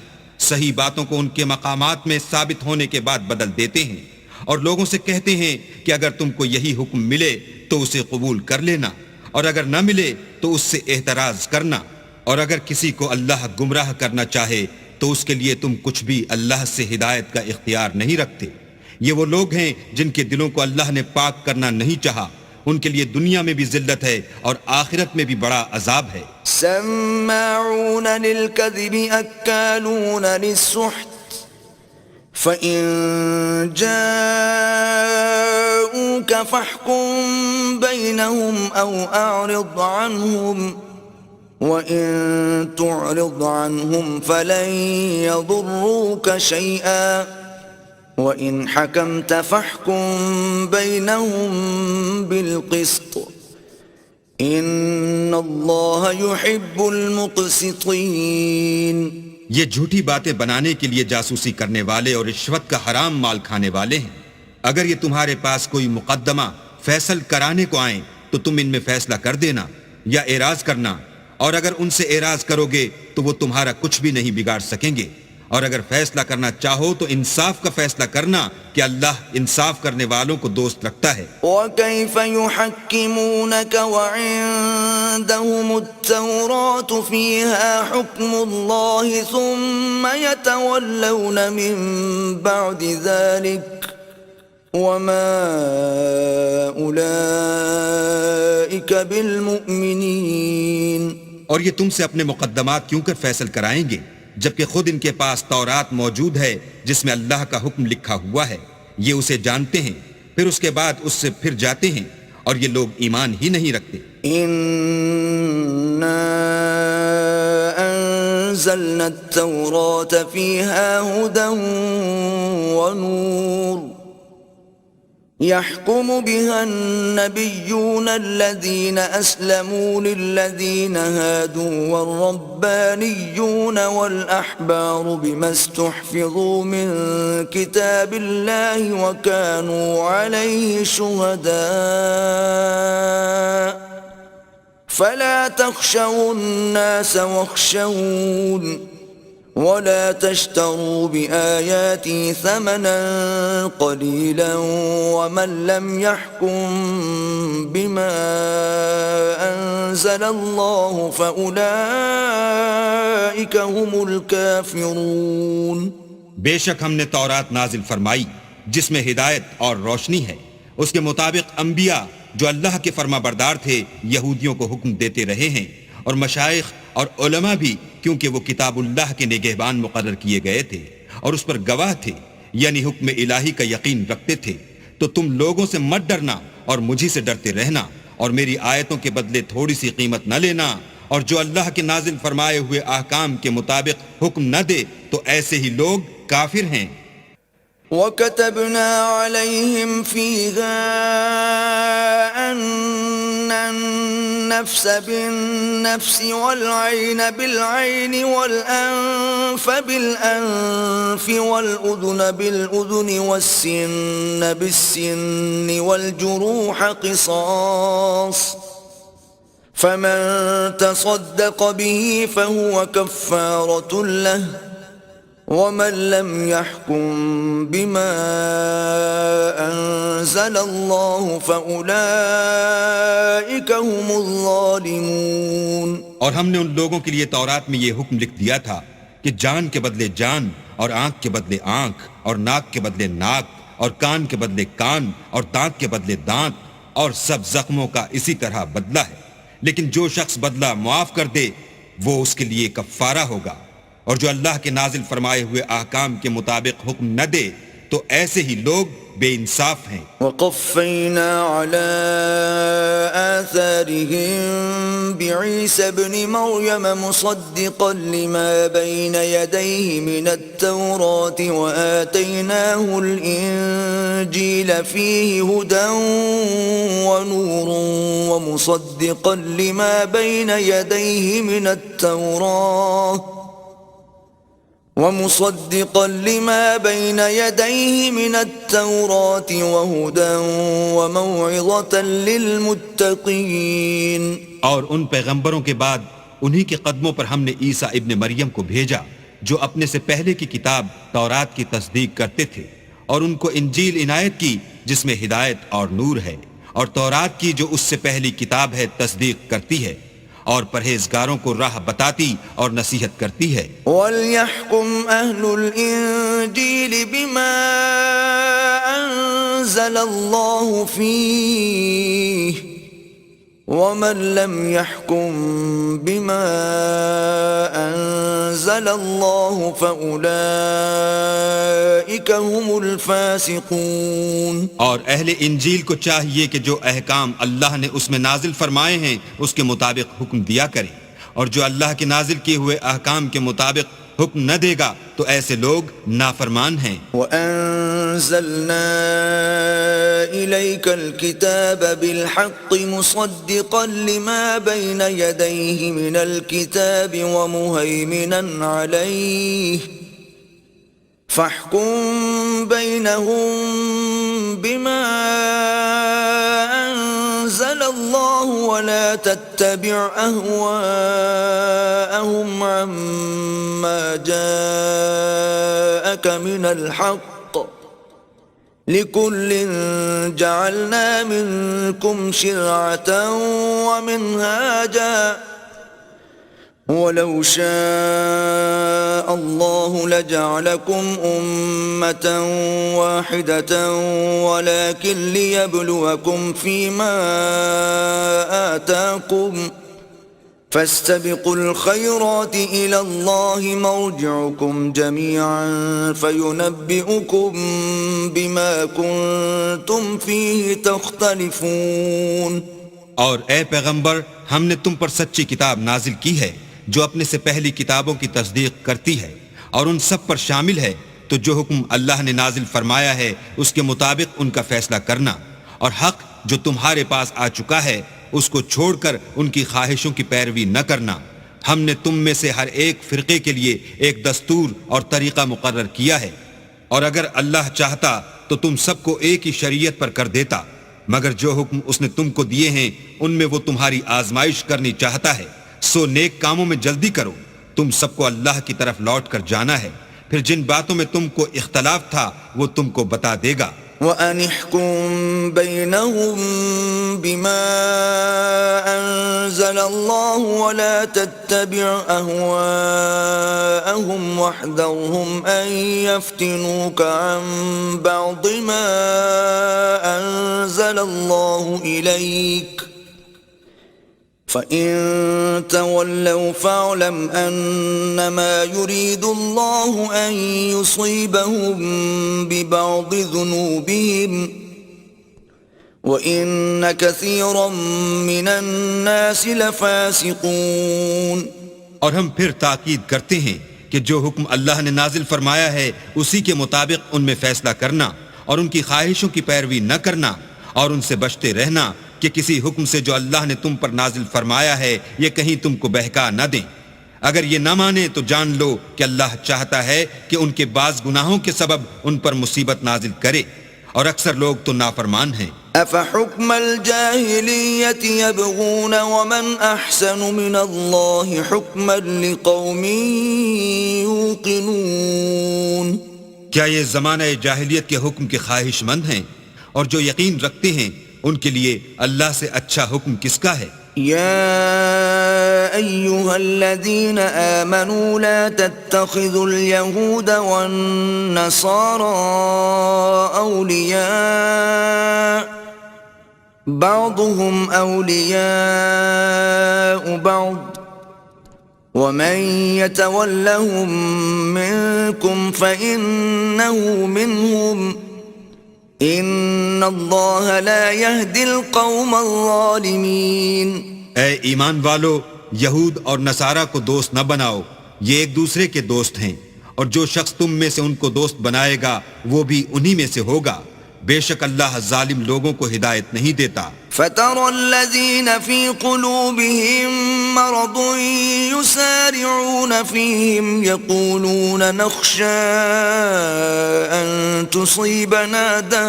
صحیح باتوں کو ان کے مقامات میں ثابت ہونے کے بعد بدل دیتے ہیں، اور لوگوں سے کہتے ہیں کہ اگر تم کو یہی حکم ملے تو اسے قبول کر لینا، اور اگر نہ ملے تو اس سے احتراز کرنا، اور اگر کسی کو اللہ گمراہ کرنا چاہے تو اس کے لیے تم کچھ بھی اللہ سے ہدایت کا اختیار نہیں رکھتے۔ یہ وہ لوگ ہیں جن کے دلوں کو اللہ نے پاک کرنا نہیں چاہا، ان کے لیے دنیا میں بھی ذلت ہے اور آخرت میں بھی بڑا عذاب ہے۔ سماعون للكذب اکالون للسحت فإن جاءوك فاحكم بينهم أو أعرض عنهم وَإِن تُعْرِضْ عَنْهُمْ فَلَنْ يَضُرُّوكَ شَيْئًا وَإِنْ حَكَمْتَ فَاحْكُمْ بَيْنَهُمْ بِالْقِسْطِ إن الله يحب المقسطين. یہ جھوٹی باتیں بنانے کے لیے جاسوسی کرنے والے اور رشوت کا حرام مال کھانے والے ہیں. اگر یہ تمہارے پاس کوئی مقدمہ فیصل کرانے کو آئیں تو تم ان میں فیصلہ کر دینا یا اعراض کرنا، اور اگر ان سے اعراض کرو گے تو وہ تمہارا کچھ بھی نہیں بگاڑ سکیں گے. اور اگر فیصلہ کرنا چاہو تو انصاف کا فیصلہ کرنا کہ اللہ انصاف کرنے والوں کو دوست رکھتا ہے. وَكَيْفَ يُحَكِّمُونَكَ وَعِندَهُمُ التَّوْرَاةُ فِيهَا حُكْمُ اللَّهِ ثُمَّ يَتَوَلَّوْنَ مِن بَعْدِ ذَلِكَ وَمَا أُولَئِكَ بِالْمُؤْمِنِينَ. اور یہ تم سے اپنے مقدمات کیوں کر فیصل کرائیں گے جبکہ خود ان کے پاس تورات موجود ہے جس میں اللہ کا حکم لکھا ہوا ہے. یہ اسے جانتے ہیں، پھر اس کے بعد اس سے پھر جاتے ہیں، اور یہ لوگ ایمان ہی نہیں رکھتے. إِنَّا أَنزَلْنَا التَّوْرَاةَ فِيهَا هُدًى وَنُورٌ يحكم بها النبيون الذين أسلموا للذين هادوا والربانيون والأحبار بما استحفظوا من كتاب الله وكانوا عليه شهداء فلا تخشوا الناس واخشون ولا تشتروا بآياتي ثمنا قليلا ومن لم يحكم بما أنزل الله فأولئك هم الكافرون. بے شک ہم نے تورات نازل فرمائی جس میں ہدایت اور روشنی ہے. اس کے مطابق انبیاء جو اللہ کے فرما بردار تھے یہودیوں کو حکم دیتے رہے ہیں، اور مشائخ اور علماء بھی، کیونکہ وہ کتاب اللہ کے نگہبان مقرر کیے گئے تھے اور اس پر گواہ تھے، یعنی حکم الہی کا یقین رکھتے تھے. تو تم لوگوں سے مت ڈرنا اور مجھی سے ڈرتے رہنا، اور میری آیتوں کے بدلے تھوڑی سی قیمت نہ لینا، اور جو اللہ کے نازل فرمائے ہوئے احکام کے مطابق حکم نہ دے تو ایسے ہی لوگ کافر ہیں. وَكَتَبْنَا عَلَيْهِمْ فِيهَا أَنَّ النَّفْسَ بِالنَّفْسِ وَالْعَيْنَ بِالْعَيْنِ وَالْأَنفَ بِالْأَنفِ وَالْأُذُنَ بِالْأُذُنِ وَالسِّنَّ بِالسِّنِّ وَالْجُرُوحَ قِصَاصٌ فَمَن تَصَدَّقَ بِهِ فَهُوَ كَفَّارَةٌ لَهُ وَمَن لَّمْ يَحْكُم بِمَا أَنزَلَ اللَّهُ فَأُولَئِكَ هُمُ الظَّالِمُونَ. اور ہم نے ان لوگوں کے لیے تورات میں یہ حکم لکھ دیا تھا کہ جان کے بدلے جان، اور آنکھ کے بدلے آنکھ، اور ناک کے بدلے ناک، اور کان کے بدلے کان، اور دانت کے بدلے دانت، اور سب زخموں کا اسی طرح بدلہ ہے. لیکن جو شخص بدلہ معاف کر دے وہ اس کے لیے کفارہ ہوگا، اور جو اللہ کے نازل فرمائے ہوئے احکام کے مطابق حکم نہ دے تو ایسے ہی لوگ بے انصاف ہیں. وَقَفَّيْنَا عَلَىٰ آثَارِهِم بِعِيسَى ابْنِ مَرْيَمَ مُصَدِّقًا لِمَا بَيْنَ يَدَيْهِ مِنَ التَّوْرَاةِ وَآتَيْنَاهُ الْإِنجِيلَ فِيهِ هُدًى وَنُورٌ وَمُصَدِّقًا لِمَا بَيْنَ يَدَيْهِ مِنَ التَّوْرَاةِ وَهُدًى وَمَوْعِظَةً لِّلْمُتَّقِينَ. اور ان پیغمبروں کے بعد انہی کے قدموں پر ہم نے عیسیٰ ابن مریم کو بھیجا جو اپنے سے پہلے کی کتاب تورات کی تصدیق کرتے تھے، اور ان کو انجیل عنایت کی جس میں ہدایت اور نور ہے، اور تورات کی جو اس سے پہلی کتاب ہے تصدیق کرتی ہے، اور پرہیزگاروں کو راہ بتاتی اور نصیحت کرتی ہے. وَلْيَحْكُمْ أَهْلُ الْإِنجِيلِ بِمَا أَنزَلَ اللَّهُ فِيهِ وَمَن لَّمْ يَحْكُم بِمَا أَنزَلَ اللَّهُ فَأُولَئِكَ هُمُ الْفَاسِقُونَ. اور اہل انجیل کو چاہیے کہ جو احکام اللہ نے اس میں نازل فرمائے ہیں اس کے مطابق حکم دیا کریں، اور جو اللہ کے نازل کیے ہوئے احکام کے مطابق حکم نہ دے گا تو ایسے لوگ نافرمان ہیں. وَأَنزَلْنَا إِلَيْكَ الْكِتَابَ بِالْحَقِّ مُصَدِّقًا لِمَا بَيْنَ يَدَيْهِ مِنَ الْكِتَابِ وَمُهَيْمِنًا عَلَيْهِ فَاحْكُم بَيْنَهُم بِمَا أَنزَلَ اللَّهُ وَلَا تَتَّبِعْ أَهْوَاءَهُمْ عَمَّا جَاءَكَ مِنَ الْحَقِّ لِكُلٍّ جَعَلْنَا مِنكُمْ شِرْعَةً وَمِنْهَاجًا وَلَوْ شَاءَ اللَّهُ لَجَعَلَكُمْ أُمَّةً وَاحِدَةً وَلَكِنْ لِيَبْلُوَكُمْ فِيمَا آتَاكُمْ فَاسْتَبِقُوا الْخَيْرَاتِ إِلَى اللَّهِ مَرْجِعُكُمْ جَمِيعًا فَيُنَبِّئُكُم بِمَا كُنتُمْ فِيهِ تَخْتَلِفُونَ. اور اے پیغمبر ہم نے تم پر سچی کتاب نازل کی ہے جو اپنے سے پہلی کتابوں کی تصدیق کرتی ہے اور ان سب پر شامل ہے، تو جو حکم اللہ نے نازل فرمایا ہے اس کے مطابق ان کا فیصلہ کرنا، اور حق جو تمہارے پاس آ چکا ہے اس کو چھوڑ کر ان کی خواہشوں کی پیروی نہ کرنا. ہم نے تم میں سے ہر ایک فرقے کے لیے ایک دستور اور طریقہ مقرر کیا ہے، اور اگر اللہ چاہتا تو تم سب کو ایک ہی شریعت پر کر دیتا، مگر جو حکم اس نے تم کو دیے ہیں ان میں وہ تمہاری آزمائش کرنی چاہتا ہے. سو نیک کاموں میں جلدی کرو، تم سب کو اللہ کی طرف لوٹ کر جانا ہے، پھر جن باتوں میں تم کو اختلاف تھا وہ تم کو بتا دے گا. وَأَنِ احْكُم بَيْنَهُم بِمَا أَنزَلَ اللَّهُ وَلَا تَتَّبِعْ أَهْوَاءَهُمْ وَاحْذَرْهُمْ أَن يَفْتِنُوكَ عَن بَعْضِ مَا أَنزَلَ اللَّهُ إِلَيْكَ فَإِن تَوَلَّوْا فَاعْلَمْ أَنَّمَا يُرِيدُ اللَّهُ أَن يُصِيبَهُم بِبَعْضِ ذُنُوبِهِمْ وَإِنَّ كَثِيرًا مِّنَ النَّاسِ لَفَاسِقُونَ. اور ہم پھر تاکید کرتے ہیں کہ جو حکم اللہ نے نازل فرمایا ہے اسی کے مطابق ان میں فیصلہ کرنا اور ان کی خواہشوں کی پیروی نہ کرنا، اور ان سے بچتے رہنا کہ کسی حکم سے جو اللہ نے تم پر نازل فرمایا ہے یہ کہیں تم کو بہکا نہ دیں. اگر یہ نہ مانے تو جان لو کہ اللہ چاہتا ہے کہ ان کے بعض گناہوں کے سبب ان پر مصیبت نازل کرے، اور اکثر لوگ تو نافرمان ہیں. أَفَحُكْمَ الْجَاهِلِيَّةِ يَبْغُونَ وَمَنْ أَحْسَنُ مِنَ اللَّهِ حُكْمًا لِقَوْمٍ يُوقِنُونَ. کیا یہ زمانہ جاہلیت کے حکم کے خواہش مند ہیں؟ اور جو یقین رکھتے ہیں ان کے لیے اللہ سے اچھا حکم کس کا ہے؟ يا أيها الذين آمنوا لا تتخذوا اليهود والنصارى أولياء بعضهم أولياء بعض ومن يتولهم منكم فإنه منهم ان اللہ لا يهدي القوم الظالمین. اے ایمان والو، یہود اور نصارہ کو دوست نہ بناؤ، یہ ایک دوسرے کے دوست ہیں، اور جو شخص تم میں سے ان کو دوست بنائے گا وہ بھی انہی میں سے ہوگا. بے شک اللہ ظالم لوگوں کو ہدایت نہیں دیتا. فَتَرَى الَّذِينَ فِي قُلُوبِهِم مَّرَضٌ يُسَارِعُونَ فِيهِمْ يَقُولُونَ نَخْشَىٰ أَن تُصِيبَنَا دَائِرَةٌ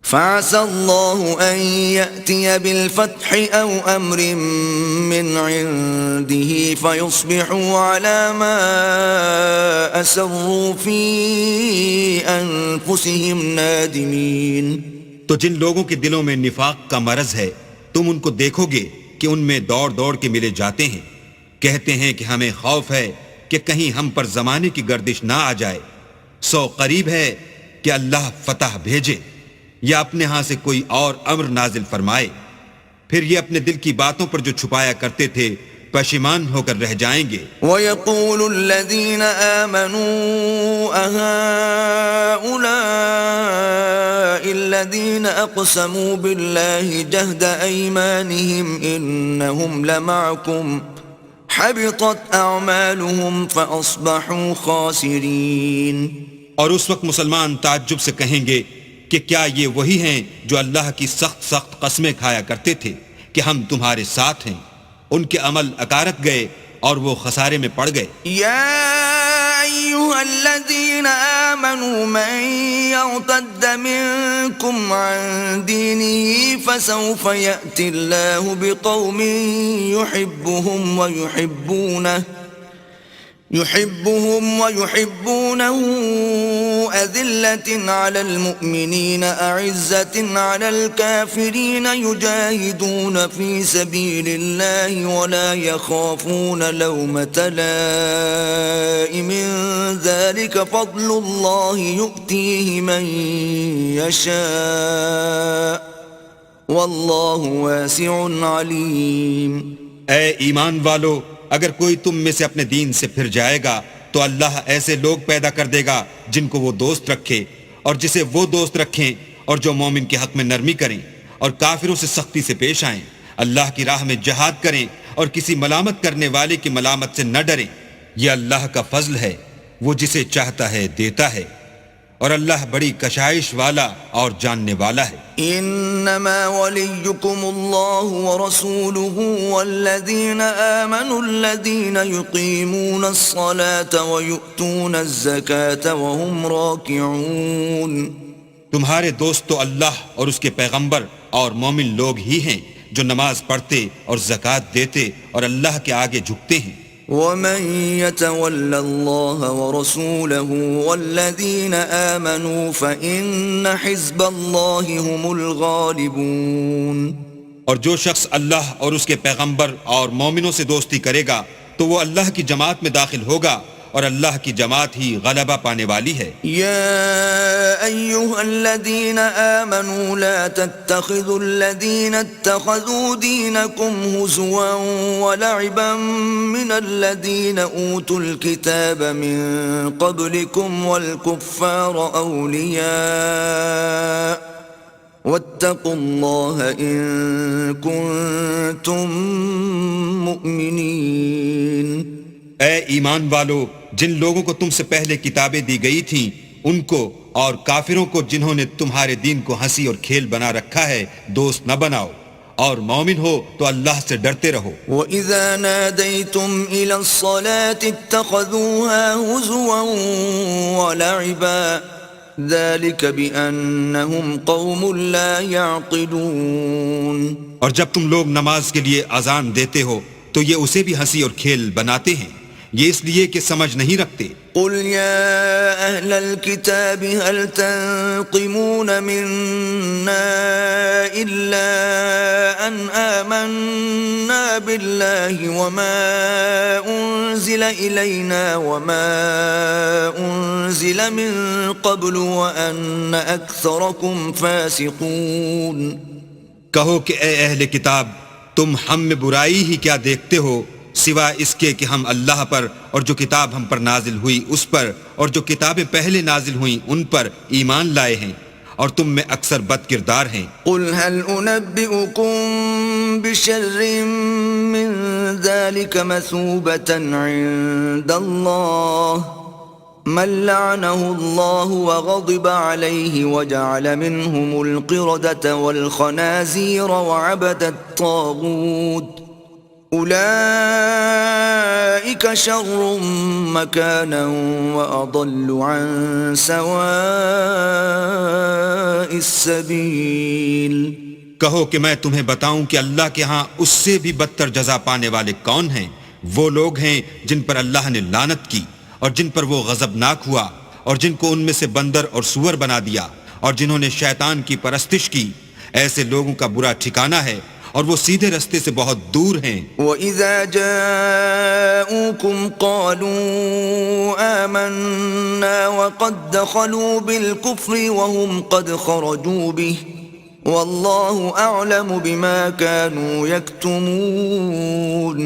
فَعَسَى اللَّهُ أَن يَأْتِيَ بِالْفَتْحِ أَوْ أَمْرٍ مِّنْ عِندِهِ فَيُصْبِحُوا عَلَى مَا أَسَرُّوا فِي أَنفُسِهِمْ نَادِمِينَ. تو جن لوگوں کے دلوں میں نفاق کا مرض ہے تم ان کو دیکھو گے کہ ان میں دوڑ دوڑ کے ملے جاتے ہیں، کہتے ہیں کہ ہمیں خوف ہے کہ کہیں ہم پر زمانے کی گردش نہ آ جائے. سو قریب ہے کہ اللہ فتح بھیجے یا اپنے ہاں سے کوئی اور امر نازل فرمائے. پھر یہ اپنے دل کی باتوں پر جو چھپایا کرتے تھے پشیمان ہو کر رہ جائیں گے۔ وَيَقُولُ الَّذِينَ آمَنُوا أَهَؤُلَاءِ الَّذِينَ أَقْسَمُوا بِاللَّهِ جَهْدَ أَيْمَانِهِمْ إِنَّهُمْ لَمَعَكُمْ حَبِطَتْ أَعْمَالُهُمْ فَأَصْبَحُوا خَاسِرِينَ۔ اور اس وقت مسلمان تعجب سے کہیں گے کہ کیا یہ وہی ہیں جو اللہ کی سخت سخت قسمیں کھایا کرتے تھے کہ ہم تمہارے ساتھ ہیں؟ ان کے عمل اکارت گئے اور وہ خسارے میں پڑ گئے۔ یا ایھا الذین آمنوا من یرتد منکم عن دینہ فسوف یأتی اللہ بقوم يحبهم ويحبونه أذلة على المؤمنين أعزة على الكافرين يجاهدون في سبيل الله ولا يخافون لومة لائم ذلك فضل الله يؤتيه من يشاء والله واسع عليم۔ اے ایمان والو، اگر کوئی تم میں سے اپنے دین سے پھر جائے گا تو اللہ ایسے لوگ پیدا کر دے گا جن کو وہ دوست رکھے اور جسے وہ دوست رکھیں، اور جو مومن کے حق میں نرمی کریں اور کافروں سے سختی سے پیش آئیں، اللہ کی راہ میں جہاد کریں اور کسی ملامت کرنے والے کی ملامت سے نہ ڈریں۔ یہ اللہ کا فضل ہے، وہ جسے چاہتا ہے دیتا ہے، اور اللہ بڑی کشائش والا اور جاننے والا ہے۔ انما ولیکم اللہ ورسولہ والذین آمنوا الذین یقیمون الصلاة ویؤتون الزکاة وهم راکعون۔ تمہارے دوست تو اللہ اور اس کے پیغمبر اور مومن لوگ ہی ہیں جو نماز پڑھتے اور زکوٰۃ دیتے اور اللہ کے آگے جھکتے ہیں۔ وَمَن يَتَوَلَّ اللَّهَ وَرَسُولَهُ وَالَّذِينَ آمَنُوا فَإِنَّ حِزْبَ اللَّهِ هُمُ الْغَالِبُونَ۔ اور جو شخص اللہ اور اس کے پیغمبر اور مومنوں سے دوستی کرے گا تو وہ اللہ کی جماعت میں داخل ہوگا، اور اللہ کی جماعت ہی غلبہ پانے والی ہے۔ یا ایھا الذین آمنوا لا تتخذوا الذین اتخذوا دینکم ہزوا ولعبا من الذین اوتوا الکتاب من قبلکم والکفار اولیاء واتقوا اللہ ان کنتم مؤمنین۔ اے ایمان والو، جن لوگوں کو تم سے پہلے کتابیں دی گئی تھیں ان کو اور کافروں کو جنہوں نے تمہارے دین کو ہنسی اور کھیل بنا رکھا ہے دوست نہ بناؤ، اور مومن ہو تو اللہ سے ڈرتے رہو۔ وَإِذَا نَادَيْتُمْ إِلَى الصَّلَاةِ اتَّخَذُوهَا هُزُوًا وَلَعِبًا ذَلِكَ بِأَنَّهُمْ قَوْمٌ لَا يَعْقِلُونَ۔ اور جب تم لوگ نماز کے لیے اذان دیتے ہو تو یہ اسے بھی ہنسی اور کھیل بناتے ہیں، یہ اس لیے کہ سمجھ نہیں رکھتے۔ قل یا اہل الکتاب هل تنقمون منا الا ان آمنا باللہ وما انزل الینا وما انزل من قبل وان اکثرکم فاسقون۔ کہو کہ اے اہل کتاب، تم ہم میں برائی ہی کیا دیکھتے ہو سوائے اس کے کہ ہم اللہ پر اور جو کتاب ہم پر نازل ہوئی اس پر اور جو کتابیں پہلے نازل ہوئیں ان پر ایمان لائے ہیں، اور تم میں اکثر بد کردار ہیں۔ قل هل انبئکم بشر من ذلك مثوبة عند الله من لعنه الله وغضب عليه وجعل منهم القردة والخنازير وعبد الطاغوت أولئك شر مكانا وأضل عن سواء السبيل۔ کہو کہ میں تمہیں بتاؤں کہ اللہ کے ہاں اس سے بھی بدتر جزا پانے والے کون ہیں؟ وہ لوگ ہیں جن پر اللہ نے لعنت کی اور جن پر وہ غضبناک ہوا، اور جن کو ان میں سے بندر اور سور بنا دیا، اور جنہوں نے شیطان کی پرستش کی۔ ایسے لوگوں کا برا ٹھکانہ ہے اور وہ سیدھے رستے سے بہت دور ہیں۔ وَإِذَا جَاءُوكُمْ قَالُوا آمَنَّا وَقَدْ دَخَلُوا بِالْكُفْرِ وَهُمْ قَدْ خَرَجُوا بِهِ وَاللَّهُ أَعْلَمُ بِمَا كَانُوا يَكْتُمُونَ۔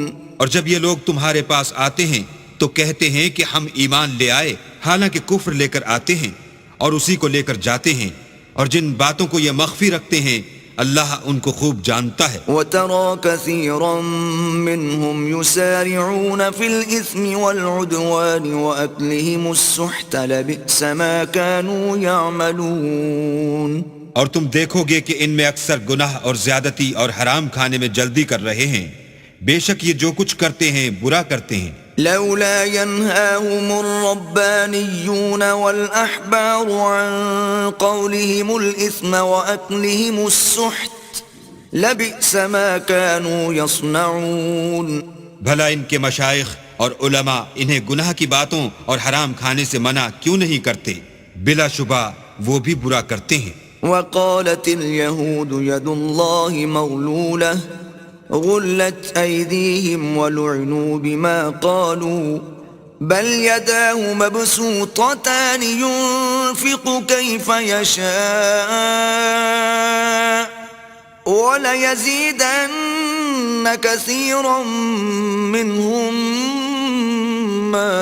اور جب یہ لوگ تمہارے پاس آتے ہیں تو کہتے ہیں کہ ہم ایمان لے آئے، حالانکہ کفر لے کر آتے ہیں اور اسی کو لے کر جاتے ہیں، اور جن باتوں کو یہ مخفی رکھتے ہیں اللہ ان کو خوب جانتا ہے۔ وترى كثيرا منهم يسارعون في الإثم والعدوان وأكلهم السحت لبئس ما كانوا يعملون۔ اور تم دیکھو گے کہ ان میں اکثر گناہ اور زیادتی اور حرام کھانے میں جلدی کر رہے ہیں، بے شک یہ جو کچھ کرتے ہیں برا کرتے ہیں۔ لولا ينهاهم الربانيون والأحبار عن قولهم الإثم وأكلهم السحت لبئس ما كانوا يصنعون۔ بھلا ان کے مشائخ اور علماء انہیں گناہ کی باتوں اور حرام کھانے سے منع کیوں نہیں کرتے؟ بلا شبہ وہ بھی برا کرتے ہیں۔ وقالت اليهود يد الله مغلولة غلت أيديهم ولعنوا بما قالوا بل يداه مبسوطتان ينفق كيف يشاء وليزيدن كثيرا منهم ما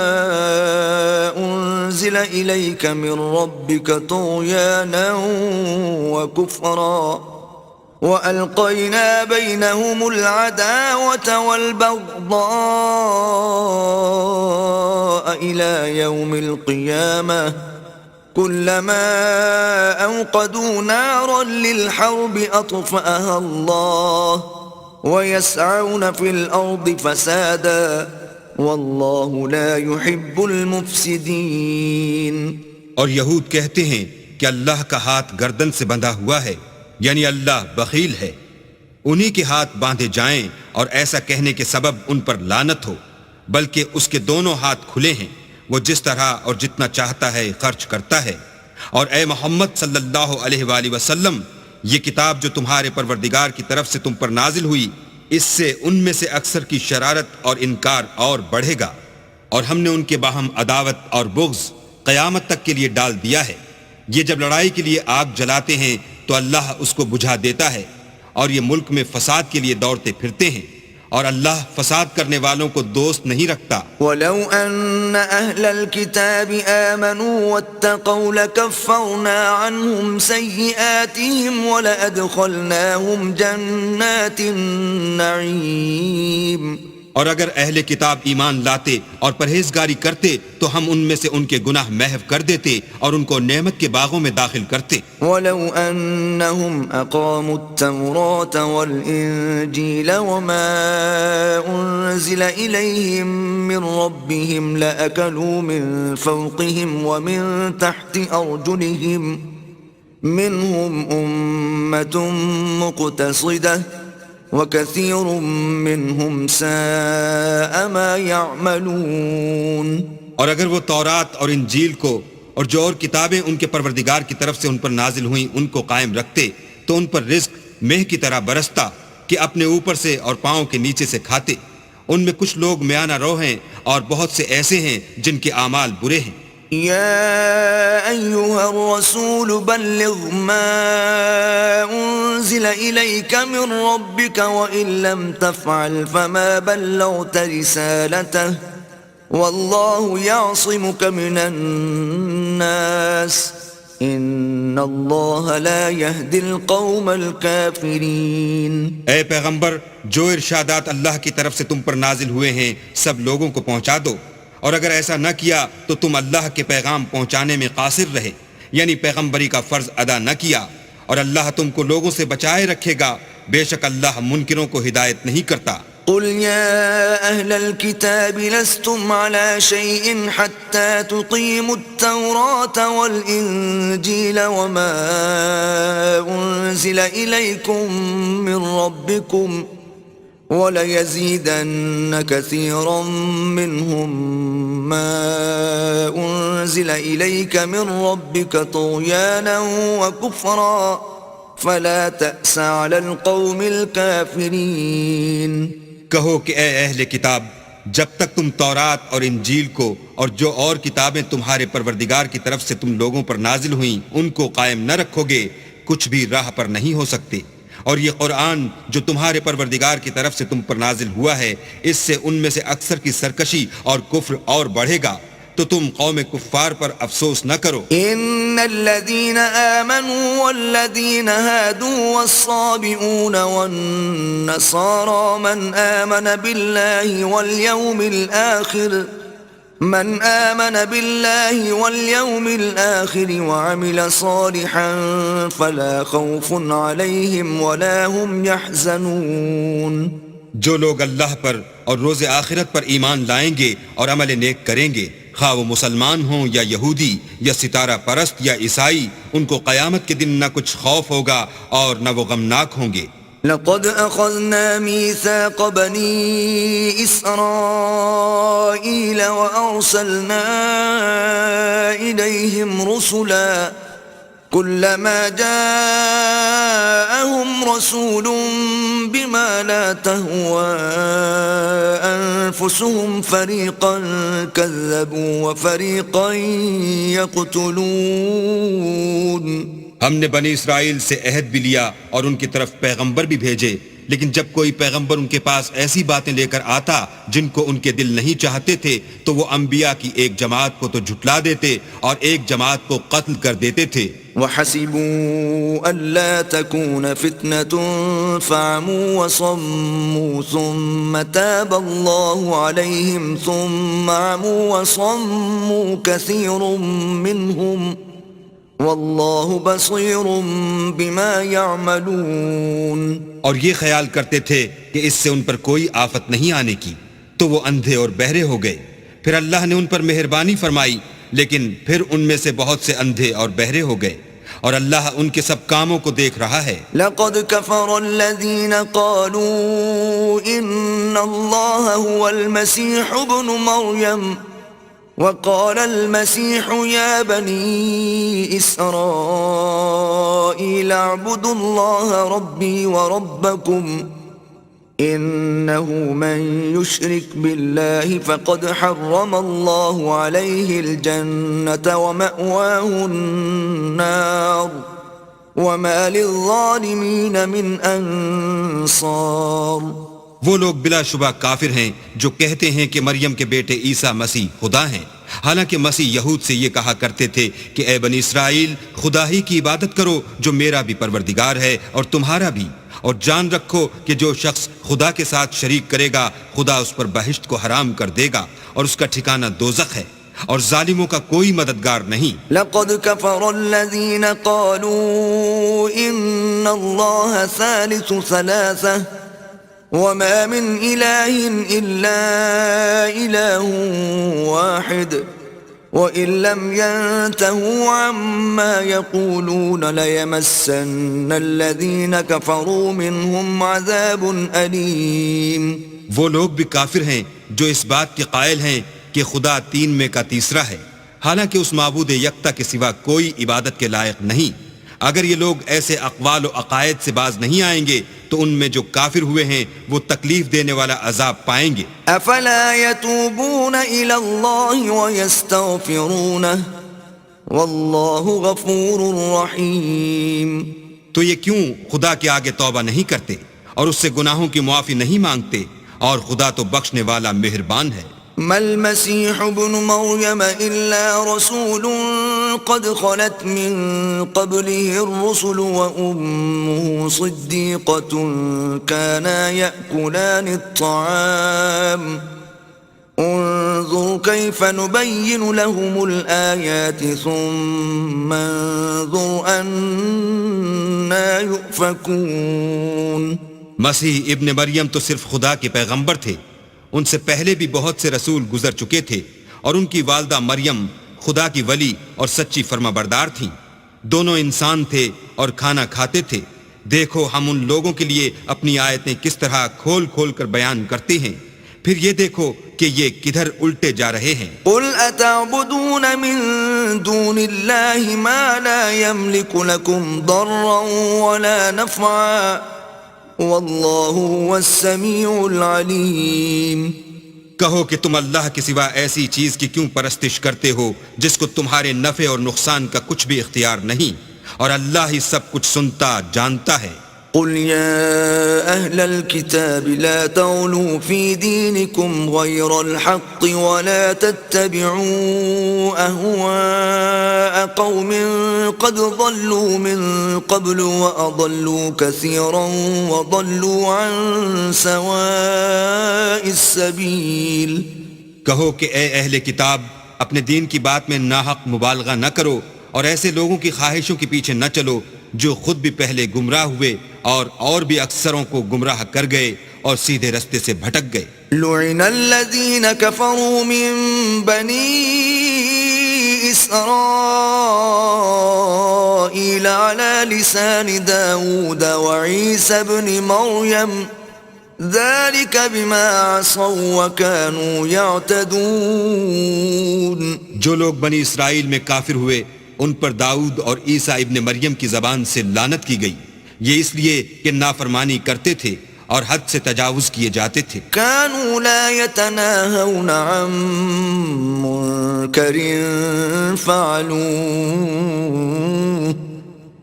أنزل إليك من ربك طغيانا وكفرا وألقينا بينهم العداوة والبغضاء إلى يوم القيامة كلما أوقدوا نارا للحرب أطفأها الله ويسعون في الأرض فسادا واللہ لا يحب المفسدین۔ اور یہود کہتے ہیں کہ اللہ کا ہاتھ گردن سے بندھا ہوا ہے، یعنی اللہ بخیل ہے، انہی کے ہاتھ باندھے جائیں اور ایسا کہنے کے سبب ان پر لعنت ہو، بلکہ اس کے دونوں ہاتھ کھلے ہیں، وہ جس طرح اور جتنا چاہتا ہے خرچ کرتا ہے۔ اور اے محمد صلی اللہ علیہ وآلہ وسلم، یہ کتاب جو تمہارے پروردگار کی طرف سے تم پر نازل ہوئی، اس سے ان میں سے اکثر کی شرارت اور انکار اور بڑھے گا، اور ہم نے ان کے باہم عداوت اور بغض قیامت تک کے لیے ڈال دیا ہے۔ یہ جب لڑائی کے لیے آگ جلاتے ہیں تو اللہ اس کو بجھا دیتا ہے، اور یہ ملک میں فساد کے لیے دوڑتے پھرتے ہیں، اور اللہ فساد کرنے والوں کو دوست نہیں رکھتا۔ وَلَوْ أَنَّ أَهْلَ الْكِتَابِ آمَنُوا وَاتَّقَوْا لَكَفَّرْنَا عَنْهُمْ سَيِّئَاتِهِمْ وَلَأَدْخَلْنَاهُمْ جَنَّاتِ النَّعِيمِ۔ اور اگر اہل کتاب ایمان لاتے اور پرہیزگاری کرتے تو ہم ان میں سے ان کے گناہ محو کر دیتے اور ان کو نعمت کے باغوں میں داخل کرتے۔ وَلَوْ أَنَّهُمْ أَقَامُوا التَّوْرَاةَ وَالْإِنْجِيلَ وَمَا أُنْزِلَ إِلَيْهِمْ مِنْ رَبِّهِمْ لَأَكَلُوا مِنْ فَوْقِهِمْ وَمِنْ تَحْتِ أَرْجُلِهِمْ مِنْهُمْ أُمَّةٌ مُقْتَصِدَةٌ وَكَثِيرٌ مِّنْهُمْ سَاءَ مَا يَعْمَلُونَ۔ اور اگر وہ تورات اور انجیل کو اور جو اور کتابیں ان کے پروردگار کی طرف سے ان پر نازل ہوئیں ان کو قائم رکھتے تو ان پر رزق مہ کی طرح برستا کہ اپنے اوپر سے اور پاؤں کے نیچے سے کھاتے۔ ان میں کچھ لوگ میانہ رو ہیں اور بہت سے ایسے ہیں جن کے اعمال برے ہیں۔ يا أيها الرسول بلغ ما أنزل إليك من ربك وإن لم تفعل فما بلغت رسالته والله يعصمك من الناس إن الله لا يهدي القوم الكافرين۔ اے پیغمبر، جو ارشادات اللہ کی طرف سے تم پر نازل ہوئے ہیں سب لوگوں کو پہنچا دو، اور اگر ایسا نہ کیا تو تم اللہ کے پیغام پہنچانے میں قاصر رہے، یعنی پیغمبری کا فرض ادا نہ کیا، اور اللہ تم کو لوگوں سے بچائے رکھے گا، بے شک اللہ منکروں کو ہدایت نہیں کرتا۔ قل يا أهل الكتاب لستم على شيء حتى تقيموا التوراة والإنجيل وما أنزل إليكم من ربكم وَلَيَزِيدَنَّ كَثِيرًا مِّنْهُمْ مَا أُنزِلَ إِلَيْكَ مِنْ رَبِّكَ طُغْيَانًا وَكُفْرًا فَلَا تَأْسَ عَلَى الْقَوْمِ الْكَافِرِينَ۔ کہو کہ اے اہل کتاب، جب تک تم تورات اور انجیل کو اور جو اور کتابیں تمہارے پروردگار کی طرف سے تم لوگوں پر نازل ہوئیں ان کو قائم نہ رکھو گے، کچھ بھی راہ پر نہیں ہو سکتے، اور یہ قرآن جو تمہارے پروردگار کی طرف سے تم پر نازل ہوا ہے، اس سے ان میں سے اکثر کی سرکشی اور کفر اور بڑھے گا، تو تم قوم کفار پر افسوس نہ کرو۔ ان الذين آمنوا والذين هادوا والصابئون والنصارى من آمن بالله واليوم الآخر وعمل صالحا فلا خوف عليهم ولا هم يحزنون۔ جو لوگ اللہ پر اور روز آخرت پر ایمان لائیں گے اور عمل نیک کریں گے، خواہ وہ مسلمان ہوں یا یہودی یا ستارہ پرست یا عیسائی، ان کو قیامت کے دن نہ کچھ خوف ہوگا اور نہ وہ غمناک ہوں گے۔ لقد أخذنا ميثاق بني إسرائيل وأرسلنا إليهم رسلا كلما جاءهم رسول بما لا تهوى أنفسهم فريقا كذبوا وفريقا يقتلون۔ ہم نے بنی اسرائیل سے عہد بھی لیا اور ان کی طرف پیغمبر بھی بھیجے، لیکن جب کوئی پیغمبر ان کے پاس ایسی باتیں لے کر آتا جن کو ان کے دل نہیں چاہتے تھے تو وہ انبیاء کی ایک جماعت کو تو جھٹلا دیتے اور ایک جماعت کو قتل کر دیتے تھے۔ وَحَسِبُوا أَلَّا تَكُونَ فِتْنَةٌ فَعَمُوا وَصَمُّوا ثُمَّ تَابَ اللَّهُ عَلَيْهِمْ ثُمَّ عَمُوا وَصَمُّوا كَثِيرٌ مِّنْهُمْ واللہ بصیر بما یعملون۔ اور یہ خیال کرتے تھے کہ اس سے ان پر کوئی آفت نہیں آنے کی، تو وہ اندھے اور بہرے ہو گئے، پھر اللہ نے ان پر مہربانی فرمائی، لیکن پھر ان میں سے بہت سے اندھے اور بہرے ہو گئے، اور اللہ ان کے سب کاموں کو دیکھ رہا ہے۔ لقد كفر الذين قالوا ان اللہ هو المسیح ابن مریم وقال المسيح يا بني إسرائيل اعبدوا الله ربي وربكم إنه من يشرك بالله فقد حرم الله عليه الجنة ومأواه النار وما للظالمين من أنصار۔ وہ لوگ بلا شبہ کافر ہیں جو کہتے ہیں کہ مریم کے بیٹے عیسیٰ مسیح خدا ہیں، حالانکہ مسیح یہود سے یہ کہا کرتے تھے کہ اے بنی اسرائیل، خدا ہی کی عبادت کرو جو میرا بھی پروردگار ہے اور تمہارا بھی، اور جان رکھو کہ جو شخص خدا کے ساتھ شریک کرے گا خدا اس پر بہشت کو حرام کر دے گا اور اس کا ٹھکانہ دوزخ ہے، اور ظالموں کا کوئی مددگار نہیں۔ لقد كفر الذين قالوا ان الله ثالث ثلاثة وما من إله إلا إله واحد وإن لم ينتهوا عما يقولون ليمسن الذين كفروا منهم عذاب أليم۔ وہ لوگ بھی کافر ہیں جو اس بات کے قائل ہیں کہ خدا تین میں کا تیسرا ہے، حالانکہ اس معبود یکتا کے سوا کوئی عبادت کے لائق نہیں۔ اگر یہ لوگ ایسے اقوال و عقائد سے باز نہیں آئیں گے تو ان میں جو کافر ہوئے ہیں وہ تکلیف دینے والا عذاب پائیں گے۔ افلا يتوبون الى الله ويستغفرونه والله غفور رحيم۔ تو یہ کیوں خدا کے آگے توبہ نہیں کرتے اور اس سے گناہوں کی معافی نہیں مانگتے، اور خدا تو بخشنے والا مہربان ہے۔ ما المسيح ابن مريم إلا رسول قد خلت من قبله الرسل وأمه صديقة كانا يأكلان الطعام انظر كيف نبين لهم الآيات ثم انظر أنا يؤفكون۔ مسیح ابن مریم تو صرف خدا کے پیغمبر تھے، ان سے پہلے بھی بہت سے رسول گزر چکے تھے، اور ان کی والدہ مریم خدا کی ولی اور سچی فرما بردار تھیں، دونوں انسان تھے اور کھانا کھاتے تھے۔ دیکھو ہم ان لوگوں کے لیے اپنی آیتیں کس طرح کھول کھول کر بیان کرتے ہیں، پھر یہ دیکھو کہ یہ کدھر الٹے جا رہے ہیں۔ قل اتعبدون من دون اللہ ما لا يملك لكم ضرا ولا نفعا واللہ هو السمیع العلیم۔ کہو کہ تم اللہ کے سوا ایسی چیز کی کیوں پرستش کرتے ہو جس کو تمہارے نفع اور نقصان کا کچھ بھی اختیار نہیں، اور اللہ ہی سب کچھ سنتا جانتا ہے۔ قل يا أهل الكتاب لا تغلوا في دينكم غير الحق ولا تتبعوا أهواء قوم قد ضلوا من قبل وأضلوا كثيرا وضلوا عن سواء السبيل. کہو کہ اے اہل کتاب، اپنے دین کی بات میں ناحق مبالغہ نہ کرو اور ایسے لوگوں کی خواہشوں کے پیچھے نہ چلو جو خود بھی پہلے گمراہ ہوئے اور بھی اکثروں کو گمراہ کر گئے اور سیدھے رستے سے بھٹک گئے. لعن الذين كفروا من بني إسرائيل على لسان داود وعيسى بن مريم ذلك بما عصوا وكانوا يعتدون. جو لوگ بنی اسرائیل میں کافر ہوئے ان پر داؤد اور عیسیٰ ابن مریم کی زبان سے لعنت کی گئی، یہ اس لیے کہ نافرمانی کرتے تھے اور حد سے تجاوز کیے جاتے تھے. كانوا لا يتناهون عن منكر فعلوه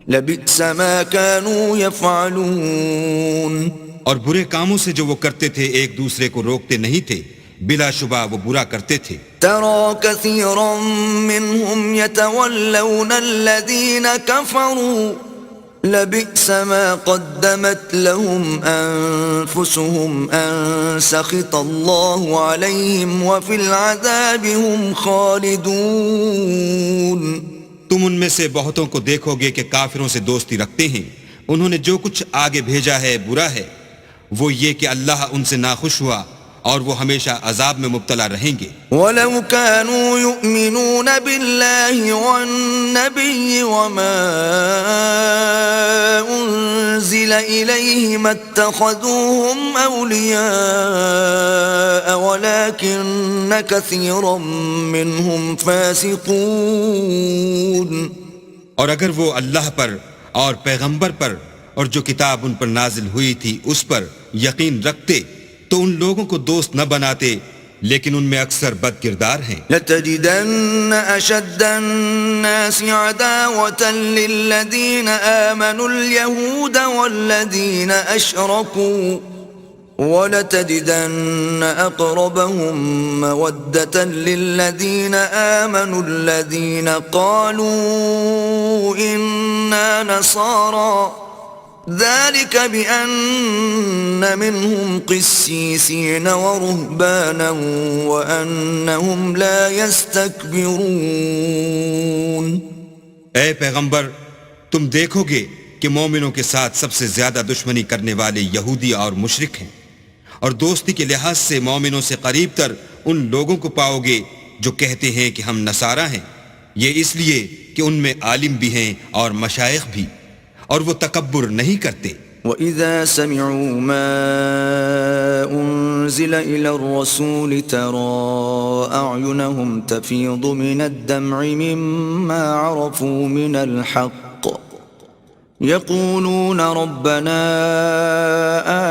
لبئس ما كانوا يفعلون. اور برے کاموں سے جو وہ کرتے تھے ایک دوسرے کو روکتے نہیں تھے، بلا شبہ وہ برا کرتے تھے. ترى كثيرا منهم يتولون الذين كفروا لبئس ما قدمت لهم أنفسهم أن سخط الله عليهم وفي العذاب هم خالدون. تم ان میں سے بہتوں کو دیکھو گے کہ کافروں سے دوستی رکھتے ہیں، انہوں نے جو کچھ آگے بھیجا ہے برا ہے، وہ یہ کہ اللہ ان سے ناخوش ہوا اور وہ ہمیشہ عذاب میں مبتلا رہیں گے. وَلَوْ كَانُوا يُؤْمِنُونَ بِاللَّهِ وَالنَّبِيِّ وَمَا أُنزِلَ إِلَيْهِ مَا اتَّخَذُوهُمْ أَوْلِيَاءَ وَلَكِنَّ كَثِيرًا مِّنْهُمْ فَاسِقُونَ. اور اگر وہ اللہ پر اور پیغمبر پر اور جو کتاب ان پر نازل ہوئی تھی اس پر یقین رکھتے تو ان لوگوں کو دوست نہ بناتے، لیکن ان میں اکثر بد کردار ہیں. لَتَجِدَنَّ أَشَدَّ النَّاسِ عَدَاوَةً لِّلَّذِينَ آمَنُوا الْيَهُودَ وَالَّذِينَ أَشْرَكُوا وَلَتَجِدَنَّ أَقْرَبَهُم مَّوَدَّةً لِّلَّذِينَ آمَنُوا الَّذِينَ قَالُوا إِنَّا نَصَارَىٰ ذلك بأن منهم قسيسين ورهبانا وأنهم لا يستكبرون. اے پیغمبر، تم دیکھو گے کہ مومنوں کے ساتھ سب سے زیادہ دشمنی کرنے والے یہودی اور مشرک ہیں، اور دوستی کے لحاظ سے مومنوں سے قریب تر ان لوگوں کو پاؤ گے جو کہتے ہیں کہ ہم نصارہ ہیں، یہ اس لیے کہ ان میں عالم بھی ہیں اور مشائخ بھی، اور وہ تکبر نہیں کرتے. وَإِذَا سَمِعُوا مَا أُنزِلَ إِلَى الرَّسُولِ تَرَىٰ أَعْيُنَهُمْ تَفِيضُ مِنَ الدَّمْعِ مِمَّا عَرَفُوا مِنَ الْحَقِّ يَقُولُونَ رَبَّنَا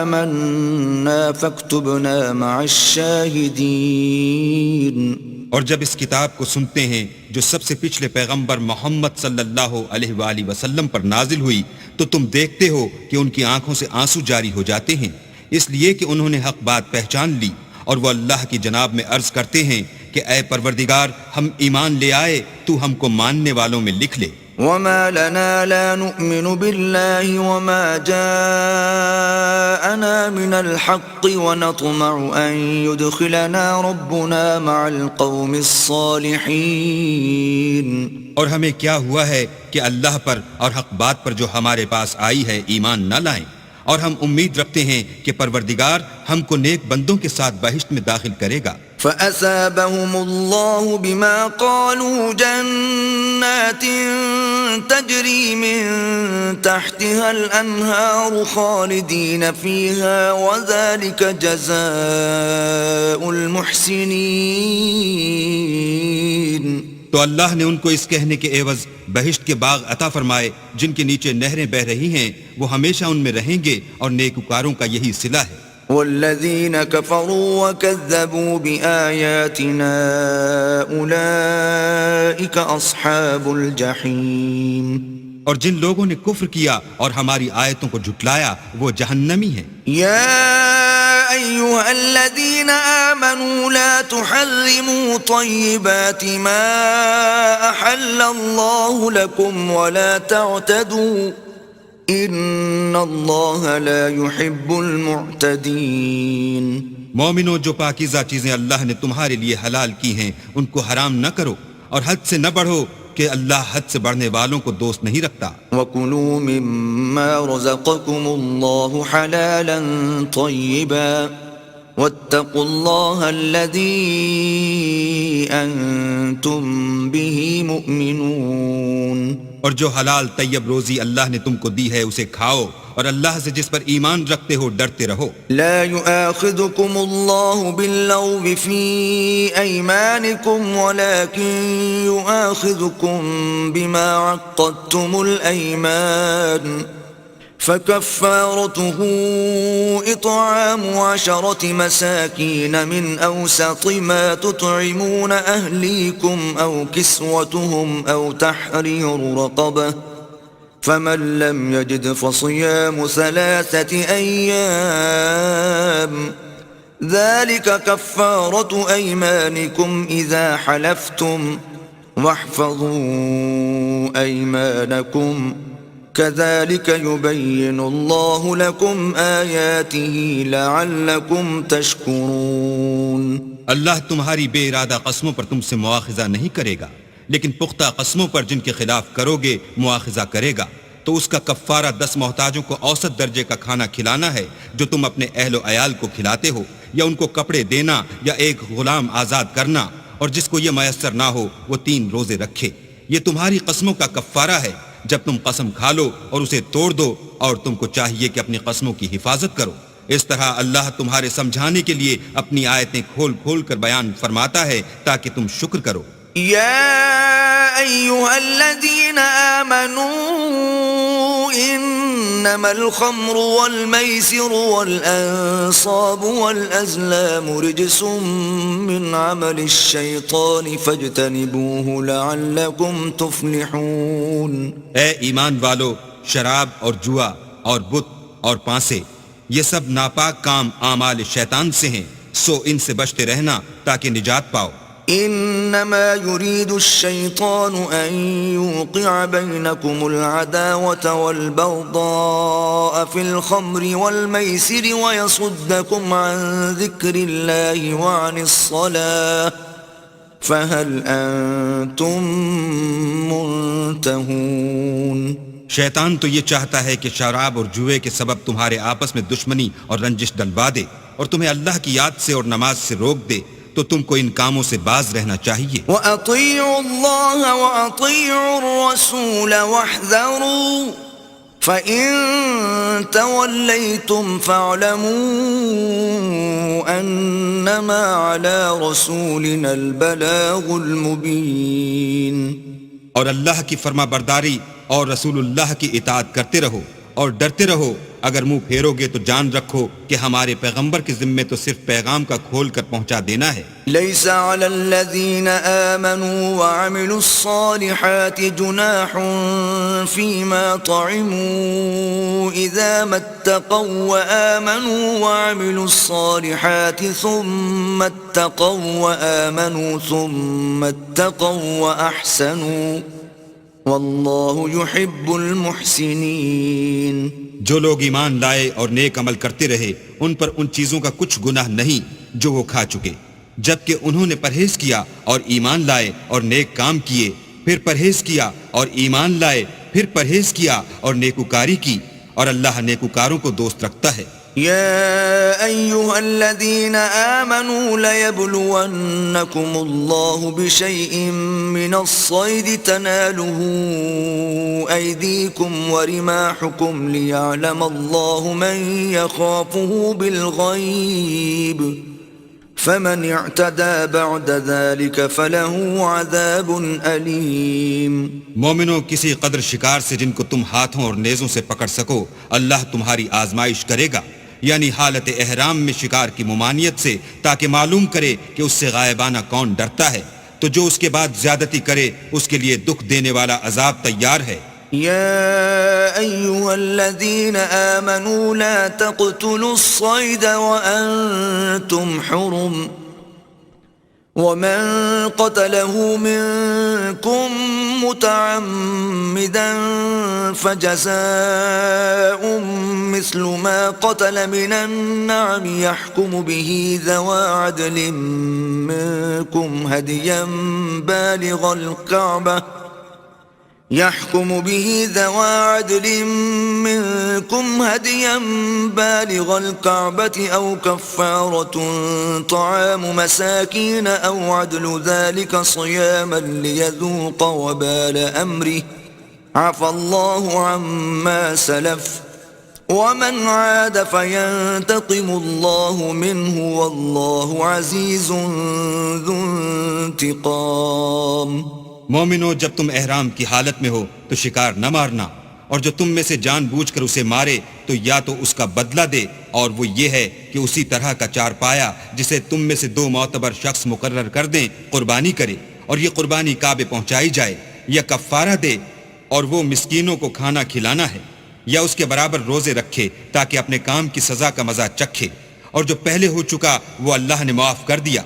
آمَنَّا فَاكْتُبْنَا مَعَ الشَّاهِدِينَ. اور جب اس کتاب کو سنتے ہیں جو سب سے پچھلے پیغمبر محمد صلی اللہ علیہ وآلہ وسلم پر نازل ہوئی تو تم دیکھتے ہو کہ ان کی آنکھوں سے آنسو جاری ہو جاتے ہیں، اس لیے کہ انہوں نے حق بات پہچان لی اور وہ اللہ کی جناب میں عرض کرتے ہیں کہ اے پروردگار، ہم ایمان لے آئے، تو ہم کو ماننے والوں میں لکھ لے. وما لنا لا نؤمن بالله وما جاءنا من الحق ونطمع أن يدخلنا ربنا مع القوم الصالحين. اور ہمیں کیا ہوا ہے کہ اللہ پر اور حق بات پر جو ہمارے پاس آئی ہے ایمان نہ لائیں، اور ہم امید رکھتے ہیں کہ پروردگار ہم کو نیک بندوں کے ساتھ بہشت میں داخل کرے گا. فَأَثَابَهُمُ اللَّهُ بِمَا قَالُوا جَنَّاتٍ تَجْرِي مِن تَحْتِهَا الْأَنْهَارُ خَالِدِينَ فِيهَا وَذَلِكَ جَزَاءُ الْمُحْسِنِينَ. تو اللہ نے ان کو اس کہنے کے عوض بہشت کے باغ عطا فرمائے جن کے نیچے نہریں بہ رہی ہیں، وہ ہمیشہ ان میں رہیں گے، اور نیکوکاروں کا یہی صلہ ہے. والذين كفروا وكذبوا بآياتنا أولئك أصحاب الجحيم. اور جن لوگوں نے کفر کیا اور ہماری آیتوں کو جھٹلایا وہ جہنمی ہیں۔ يا أيها الذين آمنوا لا تحرموا طيبات ما أحل الله لكم ولا تعتدوا إن الله لا يحب المعتدين۔ مومنوں، جو پاکیزہ چیزیں اللہ نے تمہارے لیے حلال کی ہیں ان کو حرام نہ کرو اور حد سے نہ بڑھو کہ اللہ حد سے بڑھنے والوں کو دوست نہیں رکھتا۔ وَكُلُوا مِمَّا رَزَقَكُمُ اللَّهُ حَلَالًا طَيِّبًا وَاتَّقُوا اللَّهَ الَّذِي أَنْتُمْ بِهِ مُؤْمِنُونَ۔ اور جو حلال طیب روزی اللہ نے تم کو دی ہے اسے کھاؤ اور اللہ سے جس پر ایمان رکھتے ہو ڈرتے رہو۔ لا يؤاخذكم الله باللغو في أيمانكم ولكن يؤاخذكم بما عقدتم الأيمان فكفارته إطعام 10 مساكين من أوسط ما تطعمون أهليكم أو كسوتهم أو تحرير رقبة فمن لم يجد فصيام 3 أيام ذلك كفارة أيمانكم إذا حلفتم واحفظوا أيمانكم كذلك يبين الله لكم آياته لعلكم تشكرون۔ اللہ تمہاری بے ارادہ قسموں پر تم سے مواخذہ نہیں کرے گا، لیکن پختہ قسموں پر جن کے خلاف کرو گے مواخذہ کرے گا، تو اس کا کفارہ 10 محتاجوں کو اوسط درجے کا کھانا کھلانا ہے جو تم اپنے اہل و عیال کو کھلاتے ہو، یا ان کو کپڑے دینا یا ایک غلام آزاد کرنا، اور جس کو یہ میسر نہ ہو وہ 3 روزے رکھے۔ یہ تمہاری قسموں کا کفارہ ہے جب تم قسم کھا لو اور اسے توڑ دو، اور تم کو چاہیے کہ اپنی قسموں کی حفاظت کرو۔ اس طرح اللہ تمہارے سمجھانے کے لیے اپنی آیتیں کھول کھول کر بیان فرماتا ہے تاکہ تم شکر کرو۔ يا أيها الذين آمنوا إنما الخمر والميسر والأنصاب والأزلام رجس من عمل الشيطان فاجتنبوه لعلكم تفلحون۔ اے ایمان والو، شراب اور جوا اور بت اور پانسے یہ سب ناپاک کام اعمال شیطان سے ہیں، سو ان سے بچتے رہنا تاکہ نجات پاؤ۔ انما يريد الشيطان ان يوقع بينكم العداوة والبغضاء في الخمر والميسر ويصدكم عن ذكر الله وعن الصلاة فهل انتم منتهون۔ شیطان تو یہ چاہتا ہے کہ شراب اور جوئے کے سبب تمہارے آپس میں دشمنی اور رنجش ڈلوا دے اور تمہیں اللہ کی یاد سے اور نماز سے روک دے، تو تم کو ان کاموں سے باز رہنا چاہیے۔ وَأَطِيعُوا اللَّهَ وَأَطِيعُوا الرَّسُولَ وَاحْذَرُوا فَإِن تَوَلَّيْتُمْ فَاعْلَمُوا أَنَّمَا عَلَى رَسُولِنَا الْبَلَاغُ الْمُبِينُ۔ اور اللہ کی فرما برداری اور رسول اللہ کی اطاعت کرتے رہو اور ڈرتے رہو، اگر منہ پھیرو گے تو جان رکھو کہ ہمارے پیغمبر کے ذمے تو صرف پیغام کا کھول کر پہنچا دینا ہے۔ لَيْسَ عَلَى الَّذِينَ آمَنُوا وَعَمِلُوا الصَّالِحَاتِ جُنَاحٌ فِيمَا طَعِمُوا إِذَا مَا اتَّقَوْا وَآمَنُوا وَعَمِلُوا الصَّالِحَاتِ ثُمَّ اتَّقَوْا وَآمَنُوا ثُمَّ اتَّقَوْا وَأَحْسَنُوا واللہ یحب المحسنین۔ جو لوگ ایمان لائے اور نیک عمل کرتے رہے ان پر ان چیزوں کا کچھ گناہ نہیں جو وہ کھا چکے، جبکہ انہوں نے پرہیز کیا اور ایمان لائے اور نیک کام کیے، پھر پرہیز کیا اور ایمان لائے، پھر پرہیز کیا اور نیکوکاری کی، اور اللہ نیکوکاروں کو دوست رکھتا ہے۔ يا أيها الذين آمنوا ليبلونكم الله بشيء من الصيد تناله أيديكم ورماحكم ليعلم الله من يخافه بالغيب فمن اعتدى بعد ذلك فله عذاب أليم۔ مومنوں، کسی قدر شکار سے جن کو تم ہاتھوں اور نیزوں سے پکڑ سکو اللہ تمہاری آزمائش کرے گا، یعنی حالت احرام میں شکار کی ممانعت سے، تاکہ معلوم کرے کہ اس سے غائبانہ کون ڈرتا ہے، تو جو اس کے بعد زیادتی کرے اس کے لیے دکھ دینے والا عذاب تیار ہے۔ يا أيها الذين آمنوا لا تقتلوا الصيد وأنتم حرم ومن قتله منكم متعمدا فجزاء مثل ما قتل من النعم يحكم به ذوى عدل منكم هديا بالغ الكعبة أو كفارة طعام مساكين أو عدل ذلك صياما ليذوق وبال أمره عفى الله عما سلف ومن عاد فينتقم الله منه والله عزيز ذو انتقام. مومنو، جب تم احرام کی حالت میں ہو تو شکار نہ مارنا، اور جو تم میں سے جان بوجھ کر اسے مارے تو یا تو اس کا بدلہ دے، اور وہ یہ ہے کہ اسی طرح کا چارپایا جسے تم میں سے 2 معتبر شخص مقرر کر دیں قربانی کرے، اور یہ قربانی کعبے پہنچائی جائے، یا کفارہ دے اور وہ مسکینوں کو کھانا کھلانا ہے، یا اس کے برابر روزے رکھے تاکہ اپنے کام کی سزا کا مزہ چکھے، اور جو پہلے ہو چکا وہ اللہ نے معاف کر دیا،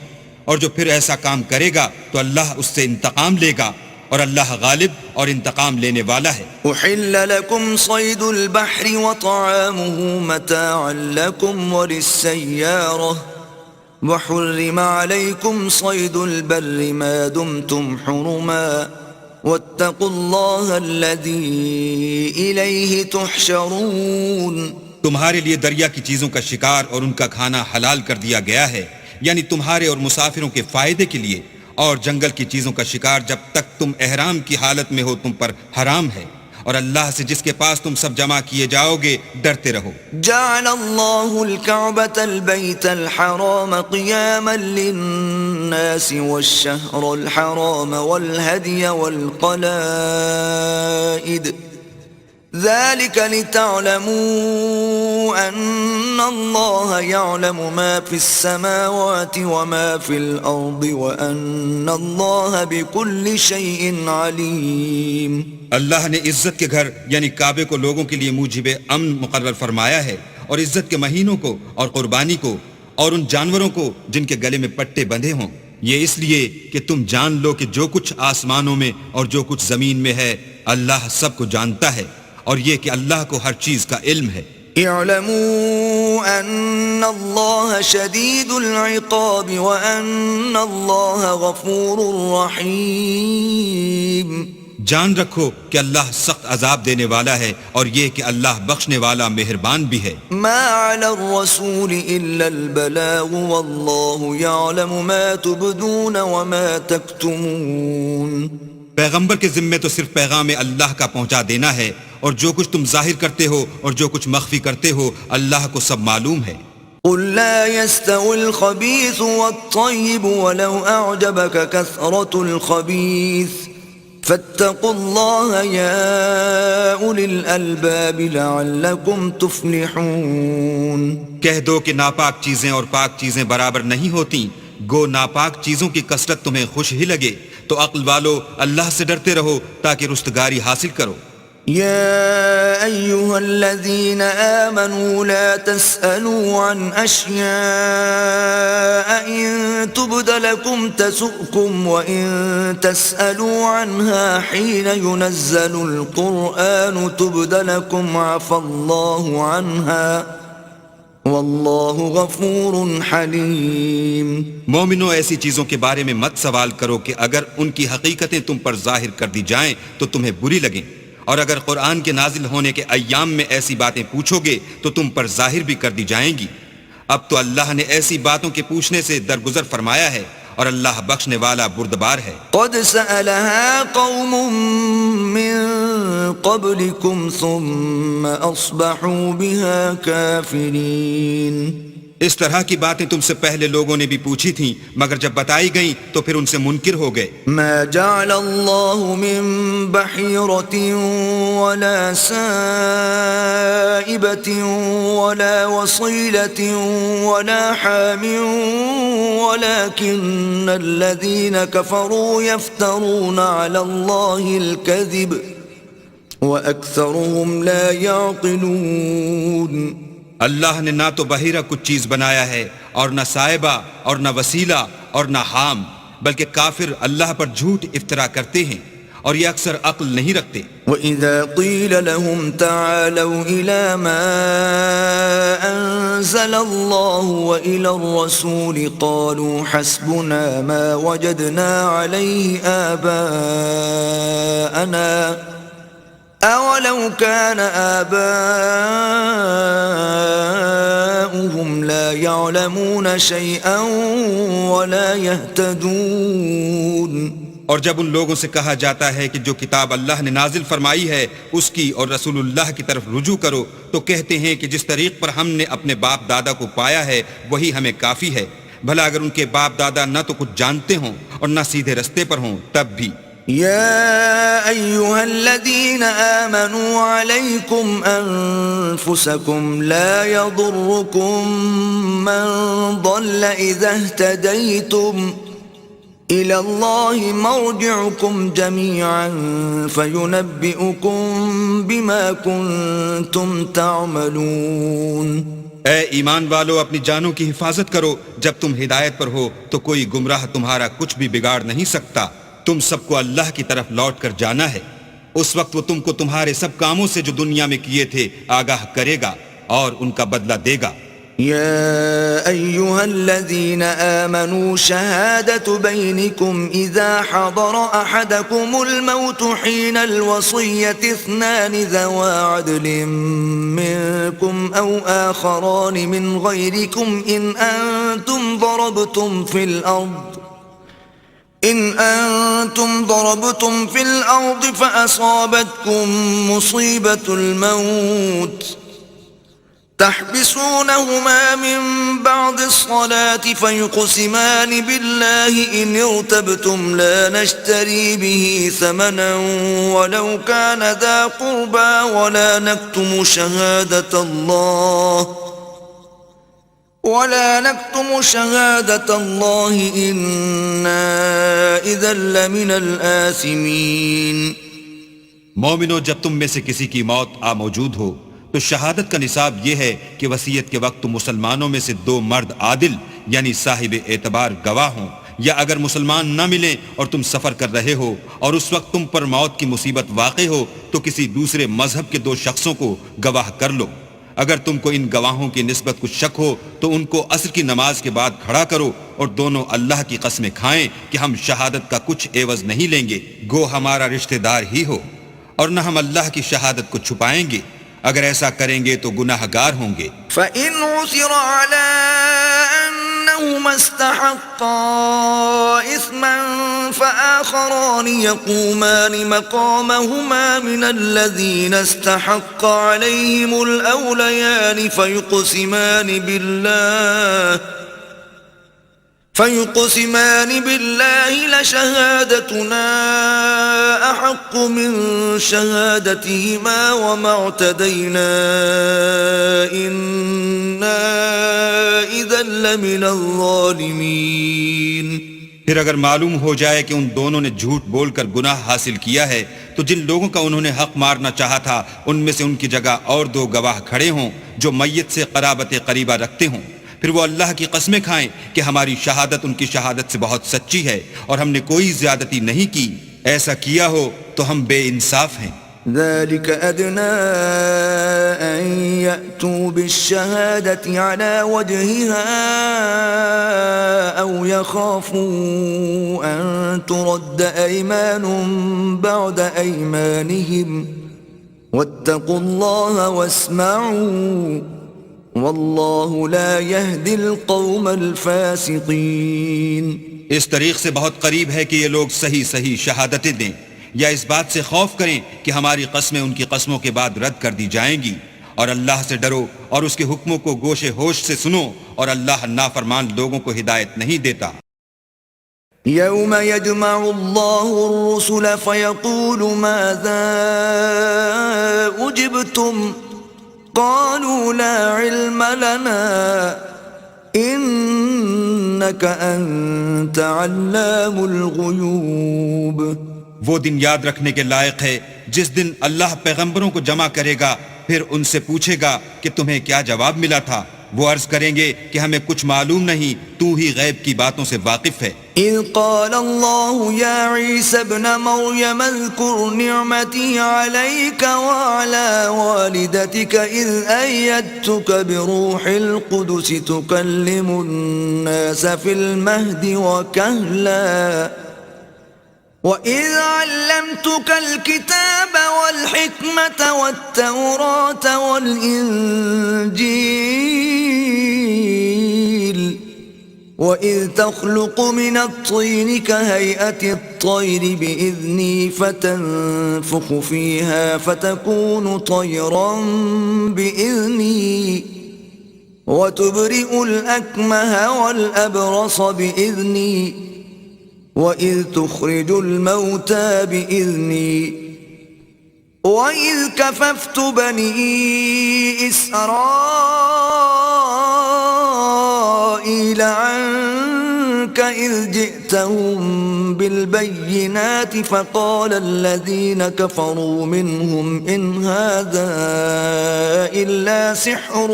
اور جو پھر ایسا کام کرے گا تو اللہ اس سے انتقام لے گا، اور اللہ غالب اور انتقام لینے والا ہے. احل لكم صيد البحر وطعامه متاعا لكم وللسيارة وحرم عليكم صيد البر ما دمتم حرما واتقوا الله الذي إليه تحشرون. تمہارے لیے دریا کی چیزوں کا شکار اور ان کا کھانا حلال کر دیا گیا ہے، یعنی تمہارے اور مسافروں کے فائدے کے لیے، اور جنگل کی چیزوں کا شکار جب تک تم احرام کی حالت میں ہو تم پر حرام ہے، اور اللہ سے جس کے پاس تم سب جمع کیے جاؤ گے ڈرتے رہو. جعل الله الكعبة البيت الحرام قياما للناس والشهر الحرام والهدي والقلائد ذلك لتعلموا أن الله يعلم ما في السماوات وما في الأرض وأن الله بكل شيء عليم. اللہ نے عزت کے گھر یعنی کعبے کو لوگوں کے لیے موجب امن مقرر فرمایا ہے، اور عزت کے مہینوں کو اور قربانی کو اور ان جانوروں کو جن کے گلے میں پٹے بندھے ہوں، یہ اس لیے کہ تم جان لو کہ جو کچھ آسمانوں میں اور جو کچھ زمین میں ہے اللہ سب کو جانتا ہے، اور یہ کہ اللہ کو ہر چیز کا علم ہے. اعلموا ان اللہ شدید العقاب وان اللہ غفور رحیم. جان رکھو کہ اللہ سخت عذاب دینے والا ہے، اور یہ کہ اللہ بخشنے والا مہربان بھی ہے. ما علی الرسول الا البلاغ واللہ یعلم ما تبدون وما تکتمون. پیغمبر کے ذمے تو صرف پیغام اللہ کا پہنچا دینا ہے، اور جو کچھ تم ظاہر کرتے ہو اور جو کچھ مخفی کرتے ہو اللہ کو سب معلوم ہے. قل لا يستوي الخبيث والطيب ولو أعجبك كثرة الخبيث فاتقوا الله يا أولي الألباب لعلكم تفلحون. کہہ دو کہ ناپاک چیزیں اور پاک چیزیں برابر نہیں ہوتی، گو ناپاک چیزوں کی کثرت تمہیں خوش ہی لگے، تو عقل والو اللہ سے ڈرتے رہو تاکہ رستگاری حاصل کرو. يا أيها الذين آمنوا لا تسألوا عن أشياء إن تبد لكم تسؤكم وإن تسألوا عنها حين ينزل القرآن تبد لكم عفى الله عنها واللہ غفور حلیم. مومنو، ایسی چیزوں کے بارے میں مت سوال کرو کہ اگر ان کی حقیقتیں تم پر ظاہر کر دی جائیں تو تمہیں بری لگیں، اور اگر قرآن کے نازل ہونے کے ایام میں ایسی باتیں پوچھو گے تو تم پر ظاہر بھی کر دی جائیں گی. اب تو اللہ نے ایسی باتوں کے پوچھنے سے درگزر فرمایا ہے، اور اللہ بخشنے والا بردبار ہے. قد سألها قوم من قبلكم ثم أصبحوا بها كافرين. اس طرح کی باتیں تم سے پہلے لوگوں نے بھی پوچھی تھیں، مگر جب بتائی گئیں تو پھر ان سے منکر ہو گئے. ما جعل الله من بحيرة ولا سائبة ولا وصيلة ولا حام ولكن الذين كفروا يفترون على الله الكذب وأكثرهم لا يعقلون اللہ نے نہ تو بحیرہ کچھ چیز بنایا ہے اور نہ صاحبہ اور نہ وسیلہ اور نہ حام، بلکہ کافر اللہ پر جھوٹ افطرا کرتے ہیں اور یہ اکثر عقل نہیں رکھتے۔ وَإِذَا قِيلَ لَهُمْ تَعَالَوْا إِلَى مَا أَنزَلَ اللَّهُ وَإِلَى الرَّسُولِ قَالُوا حَسْبُنَا مَا وَجَدْنَا عَلَيْهِ آبَاءَنَا أَوَلَوْ كَانَ آبَاؤُهُمْ لَا يَعْلَمُونَ شَيْئًا وَلَا يَهْتَدُونَ۔ اور جب ان لوگوں سے کہا جاتا ہے کہ جو کتاب اللہ نے نازل فرمائی ہے اس کی اور رسول اللہ کی طرف رجوع کرو، تو کہتے ہیں کہ جس طریق پر ہم نے اپنے باپ دادا کو پایا ہے وہی ہمیں کافی ہے، بھلا اگر ان کے باپ دادا نہ تو کچھ جانتے ہوں اور نہ سیدھے رستے پر ہوں تب بھی۔ يا أيها الذين آمنوا عليكم أنفسكم لا يضركم من ضل إذا اهتديتم إلى الله مرجعكم جميعا فينبئكم بما كنتم تعملون۔ اے ایمان والو، اپنی جانوں کی حفاظت کرو، جب تم ہدایت پر ہو تو کوئی گمراہ تمہارا کچھ بھی بگاڑ نہیں سکتا۔ تم سب کو اللہ کی طرف لوٹ کر جانا ہے، اس وقت وہ تم کو تمہارے سب کاموں سے جو دنیا میں کیے تھے آگاہ کرے گا اور ان کا بدلہ دے گا۔ يا أيها الذين آمنوا شهادة بينكم إذا حضر أحدكم الموت حين الوصية اثنان ذوى عدل منكم أو آخران من غيركم إن أنتم ضربتم في الأرض فأصابتكم مصيبة الموت تحبسونهما من بعد الصلاة فيقسمان بالله إن ارتبتم لا نشتري به ثمنا ولو كان ذا قربى ولا نكتم شهادة الله إنا إذا لمن الآثمين۔ مومنو، جب تم میں سے کسی کی موت آ موجود ہو تو شہادت کا نصاب یہ ہے کہ وصیت کے وقت تم مسلمانوں میں سے دو مرد عادل یعنی صاحب اعتبار گواہ ہوں، یا اگر مسلمان نہ ملیں اور تم سفر کر رہے ہو اور اس وقت تم پر موت کی مصیبت واقع ہو تو کسی دوسرے مذہب کے دو شخصوں کو گواہ کر لو۔ اگر تم کو ان گواہوں کی نسبت کچھ شک ہو تو ان کو عصر کی نماز کے بعد کھڑا کرو اور دونوں اللہ کی قسمیں کھائیں کہ ہم شہادت کا کچھ عوض نہیں لیں گے، گو ہمارا رشتہ دار ہی ہو، اور نہ ہم اللہ کی شہادت کو چھپائیں گے، اگر ایسا کریں گے تو گناہ گار ہوں گے۔ فَإِنْ عُثِرَ عَلَىٰ أَنَّهُمَا اسْتَحَقَّا إِثْمًا فَآخَرَانِ يَقُومَانِ مَقَامَهُمَا مِنَ الَّذِينَ استحق عَلَيْهِمُ الْأَوْلَيَانِ فيقسمان بالله لشهادتنا أحق من شهادتهما وما اعتدينا إنا إذا لمن الظالمين۔ پھر اگر معلوم ہو جائے کہ ان دونوں نے جھوٹ بول کر گناہ حاصل کیا ہے تو جن لوگوں کا انہوں نے حق مارنا چاہا تھا ان میں سے ان کی جگہ اور دو گواہ کھڑے ہوں جو میت سے قرابت قریبہ رکھتے ہوں، پھر وہ اللہ کی قسمیں کھائیں کہ ہماری شہادت ان کی شہادت سے بہت سچی ہے اور ہم نے کوئی زیادتی نہیں کی، ایسا کیا ہو تو ہم بے انصاف ہیں۔ ذلك أدنى أن يأتوا بالشهادة على وجهها أو يخافوا أن ترد أيمان بعد أيمانهم واتقوا الله واسمعوا واللہ لا يهدي القوم الفاسقین۔ اس طریق سے بہت قریب ہے کہ یہ لوگ صحیح صحیح شہادتیں دیں، یا اس بات سے خوف کریں کہ ہماری قسمیں ان کی قسموں کے بعد رد کر دی جائیں گی، اور اللہ سے ڈرو اور اس کے حکموں کو گوش ہوش سے سنو، اور اللہ نافرمان لوگوں کو ہدایت نہیں دیتا۔ یوم یجمع اللہ الرسل فیقول ماذا اجبتم قالوا لا علم لنا إنك أنت علام الغيوب۔ وہ دن یاد رکھنے کے لائق ہے جس دن اللہ پیغمبروں کو جمع کرے گا، پھر ان سے پوچھے گا کہ تمہیں کیا جواب ملا تھا۔ وہ عرض کریں گے کہ ہمیں کچھ معلوم نہیں، تو ہی غیب کی باتوں سے واقف ہے۔ إذ قال الله يا عيسى ابن مريم اذكر نعمتي عليك وعلى والدتك إذ أيدتك بروح القدس تكلم الناس في المهد وكهلا وَإِذْ عَلَّمْتُكَ الْكِتَابَ وَالْحِكْمَةَ وَالتَّوْرَاةَ وَالْإِنْجِيلَ وَإِذْ تَخْلُقُ مِنَ الطِّينِ كَهَيْئَةِ الطَّيْرِ بِإِذْنِي فَتَنفُخُ فِيهَا فَتَكُونُ طَيْرًا بِإِذْنِي وَتُبْرِئُ الْأَكْمَهَ وَالْأَبْرَصَ بِإِذْنِي وَإِذْ تُخْرِجُ الْمَوْتَى بِإِذْنِي وَإِذْ كَفَفْتُ بَنِي إِسْرَائِيلَ عَنْكَ إِذْ جِئْتَهُمْ بِالْبَيِّنَاتِ فَقَالَ الَّذِينَ كَفَرُوا مِنْهُمْ إِنْ هَذَا إِلَّا سِحْرٌ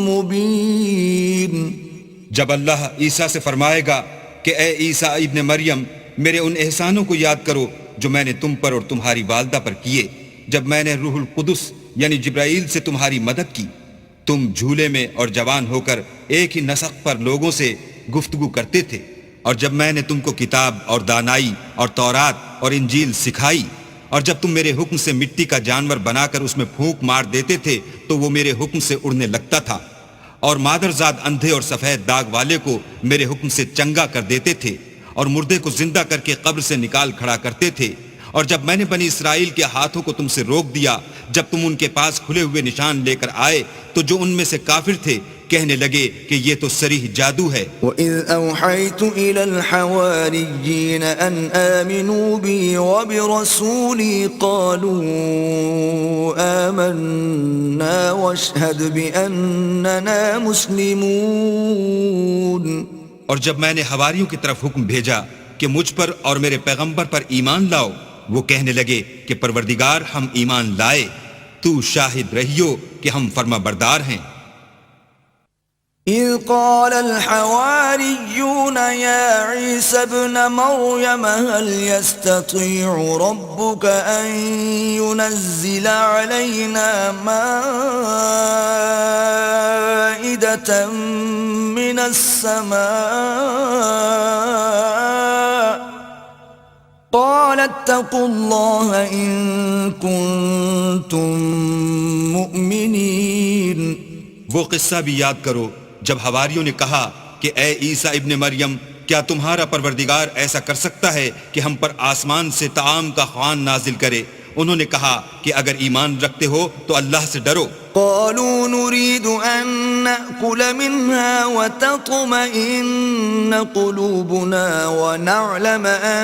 مُبِينٌ۔ جب اللہ عیسیٰ سے فرمائے گا کہ اے عیسیٰ ابن مریم، میرے ان احسانوں کو یاد کرو جو میں نے تم پر اور تمہاری والدہ پر کیے، جب میں نے روح القدس یعنی جبرائیل سے تمہاری مدد کی، تم جھولے میں اور جوان ہو کر ایک ہی نسق پر لوگوں سے گفتگو کرتے تھے، اور جب میں نے تم کو کتاب اور دانائی اور تورات اور انجیل سکھائی، اور جب تم میرے حکم سے مٹی کا جانور بنا کر اس میں پھونک مار دیتے تھے تو وہ میرے حکم سے اڑنے لگتا تھا، اور مادرزاد اندھے اور سفید داغ والے کو میرے حکم سے چنگا کر دیتے تھے، اور مردے کو زندہ کر کے قبر سے نکال کھڑا کرتے تھے، اور جب میں نے بنی اسرائیل کے ہاتھوں کو تم سے روک دیا، جب تم ان کے پاس کھلے ہوئے نشان لے کر آئے تو جو ان میں سے کافر تھے کہنے لگے کہ یہ تو صریح جادو ہے۔ وَإِذْ أَوْحَيْتُ إِلَى الْحَوَارِيِّينَ أَنْ آمِنُوا بِي وَبِرَسُولِي قَالُوا آمَنَّا وَاشْهَدْ بِأَنَّنَا مُسْلِمُونَ۔ اور جب میں نے حواریوں کی طرف حکم بھیجا کہ مجھ پر اور میرے پیغمبر پر ایمان لاؤ، وہ کہنے لگے کہ پروردگار ہم ایمان لائے، تو شاہد رہیو کہ ہم فرما بردار ہیں۔ إذ قال الحواريون يا عيسى ابن مريم هل يستطيع ربك أن ينزل علينا مائدة من السماء قال اتقوا الله إن كنتم مؤمنين۔ وہ قصہ بھی یاد کرو جب حواریوں نے کہا کہ اے عیسیٰ ابن مریم، کیا تمہارا پروردگار ایسا کر سکتا ہے کہ ہم پر آسمان سے طعام کا خوان نازل کرے؟ انہوں نے کہا کہ اگر ایمان رکھتے ہو تو اللہ سے ڈرو۔ قالوا نريد أن نأكل منها وتطمئن قلوبنا ونعلم أن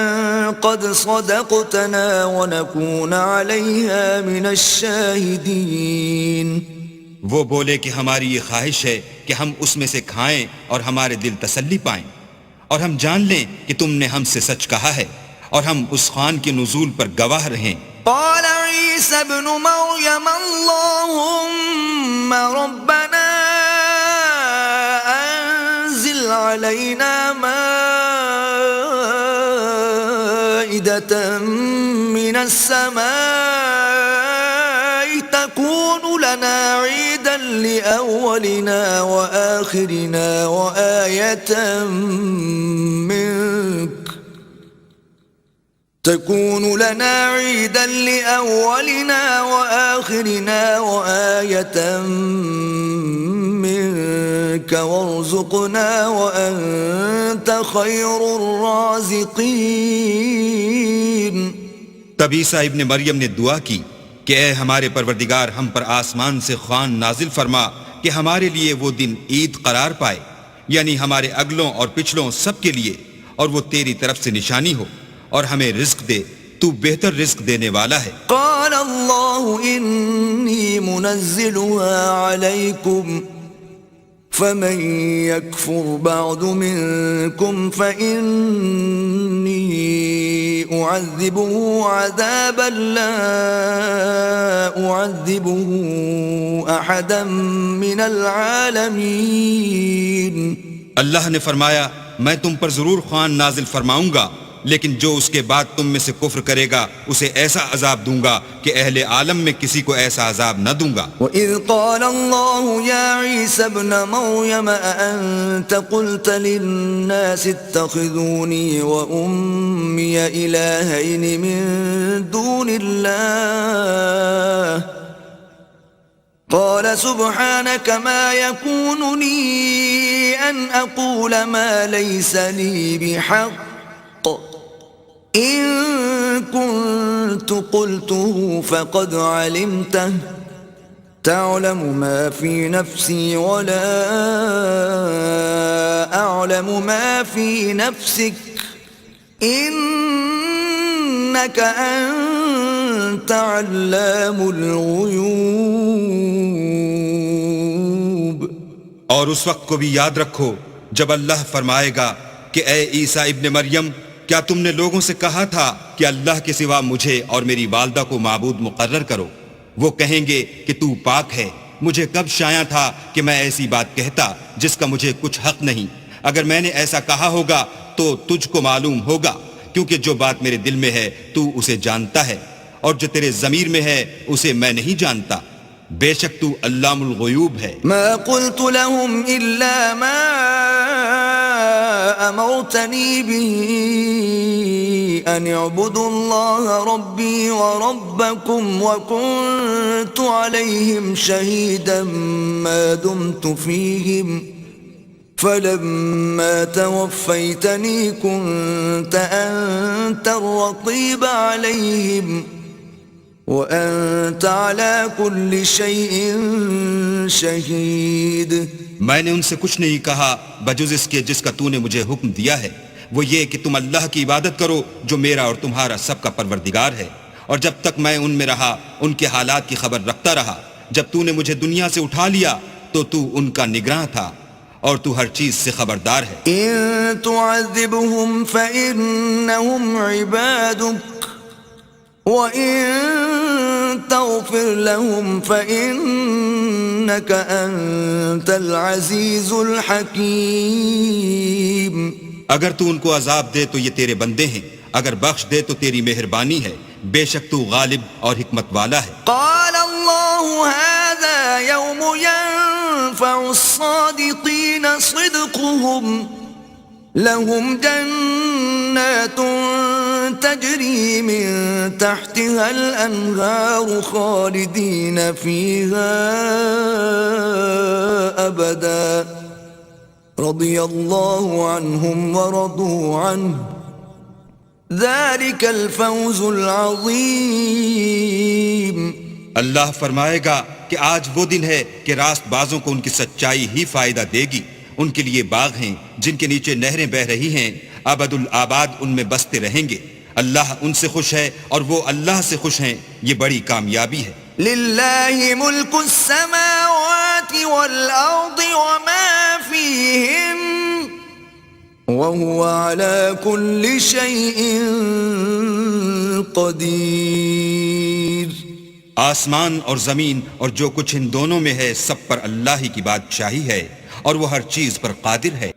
قد صدقتنا ونكون عليها من الشاهدين۔ وہ بولے کہ ہماری یہ خواہش ہے کہ ہم اس میں سے کھائیں اور ہمارے دل تسلی پائیں، اور ہم جان لیں کہ تم نے ہم سے سچ کہا ہے، اور ہم اس خوان کے نزول پر گواہ رہیں۔ قال عيسى ابن مريم اللهم ربنا أنزل علينا مائدة من السماء تكون لنا عيدا لأولنا وآخرنا وآية منك تكون لنا عيدا لأولنا وآخرنا وآية منك وارزقنا وأنت خير الرازقين۔ تب عیسیٰ ابن مریم نے دعا کی کہ اے ہمارے پروردگار، ہم پر آسمان سے خوان نازل فرما کہ ہمارے لیے وہ دن عید قرار پائے، یعنی ہمارے اگلوں اور پچھلوں سب کے لیے، اور وہ تیری طرف سے نشانی ہو، اور ہمیں رزق دے، تو بہتر رزق دینے والا ہے۔ قال الله إني منزلها عليكم فمن يكفر بعد منكم فإني أعذبه عذابا لا أعذبه أحدا من العالمين. اللہ نے فرمایا میں تم پر ضرور خوان نازل فرماؤں گا، لیکن جو اس کے بعد تم میں سے کفر کرے گا اسے ایسا عذاب دوں گا کہ اہل عالم میں کسی کو ایسا عذاب نہ دوں گا. وَإِذْ قَالَ اللَّهُ يَا عِيسَى ابْنَ مَرْيَمَ أَأَنْتَ قُلْتَ لِلنَّاسِ اتَّخِذُونِي وَأُمِّيَ إِلَٰهَيْنِ مِن دُونِ اللَّهِ قال سبحانك ما يكون لي أن أقول ما ليس لي بحق إن كنت قلته فقد علمته تعلم ما في نفسي ولا أعلم ما في نفسك إنك أنت علام الغيوب. اور اس وقت کو بھی یاد رکھو جب اللہ فرمائے گا کہ اے عیسیٰ ابن مریم، کیا تم نے لوگوں سے کہا تھا کہ اللہ کے سوا مجھے اور میری والدہ کو معبود مقرر کرو؟ وہ کہیں گے کہ تو پاک ہے، مجھے کب شایع تھا کہ میں ایسی بات کہتا جس کا مجھے کچھ حق نہیں. اگر میں نے ایسا کہا ہوگا تو تجھ کو معلوم ہوگا، کیونکہ جو بات میرے دل میں ہے تو اسے جانتا ہے، اور جو تیرے ضمیر میں ہے اسے میں نہیں جانتا. بے شک تو علام الغیوب ہے. ما قلت لهم إلا ما أمرتني به أن اعبدوا الله ربي وربكم وكنت عليهم شهيدا ما دمت فيهم فلما توفيتني كنت أنت الرقيب عليهم وأنت على كل شيء شهيد. میں نے ان سے کچھ نہیں کہا بجز اس کے جس کا تو نے مجھے حکم دیا ہے، وہ یہ کہ تم اللہ کی عبادت کرو جو میرا اور تمہارا سب کا پروردگار ہے، اور جب تک میں ان میں رہا ان کے حالات کی خبر رکھتا رہا. جب تو نے مجھے دنیا سے اٹھا لیا تو تو ان کا نگراں تھا اور تو ہر چیز سے خبردار ہے. إن تعذبهم فإنهم عبادك وَإِن تَغْفِرْ لَهُمْ فَإِنَّكَ أَنْتَ الْعَزِيزُ الْحَكِيمُ. اگر تو ان کو عذاب دے تو یہ تیرے بندے ہیں، اگر بخش دے تو تیری مہربانی ہے، بے شک تو غالب اور حکمت والا ہے. قال الله هذا يوم ينفع الصادقين صدقهم لهم جنات تجري من تحتها الأنهار خالدين فيها أبدا رضي الله عنهم ورضوا عنه ذلك الفوز العظيم. اللہ فرمائے گا کہ آج وہ دن ہے کہ راست بازوں کو ان کی سچائی ہی فائدہ دے گی. ان کے لیے باغ ہیں جن کے نیچے نہریں بہ رہی ہیں، ابد الآباد ان میں بستے رہیں گے. اللہ ان سے خوش ہے اور وہ اللہ سے خوش ہیں، یہ بڑی کامیابی ہے. للہ ملک السماوات والارض وما فیہن وهو على كل شيء قدیر. آسمان اور زمین اور جو کچھ ان دونوں میں ہے سب پر اللہ ہی کی بادشاہی ہے اور وہ ہر چیز پر قادر ہے.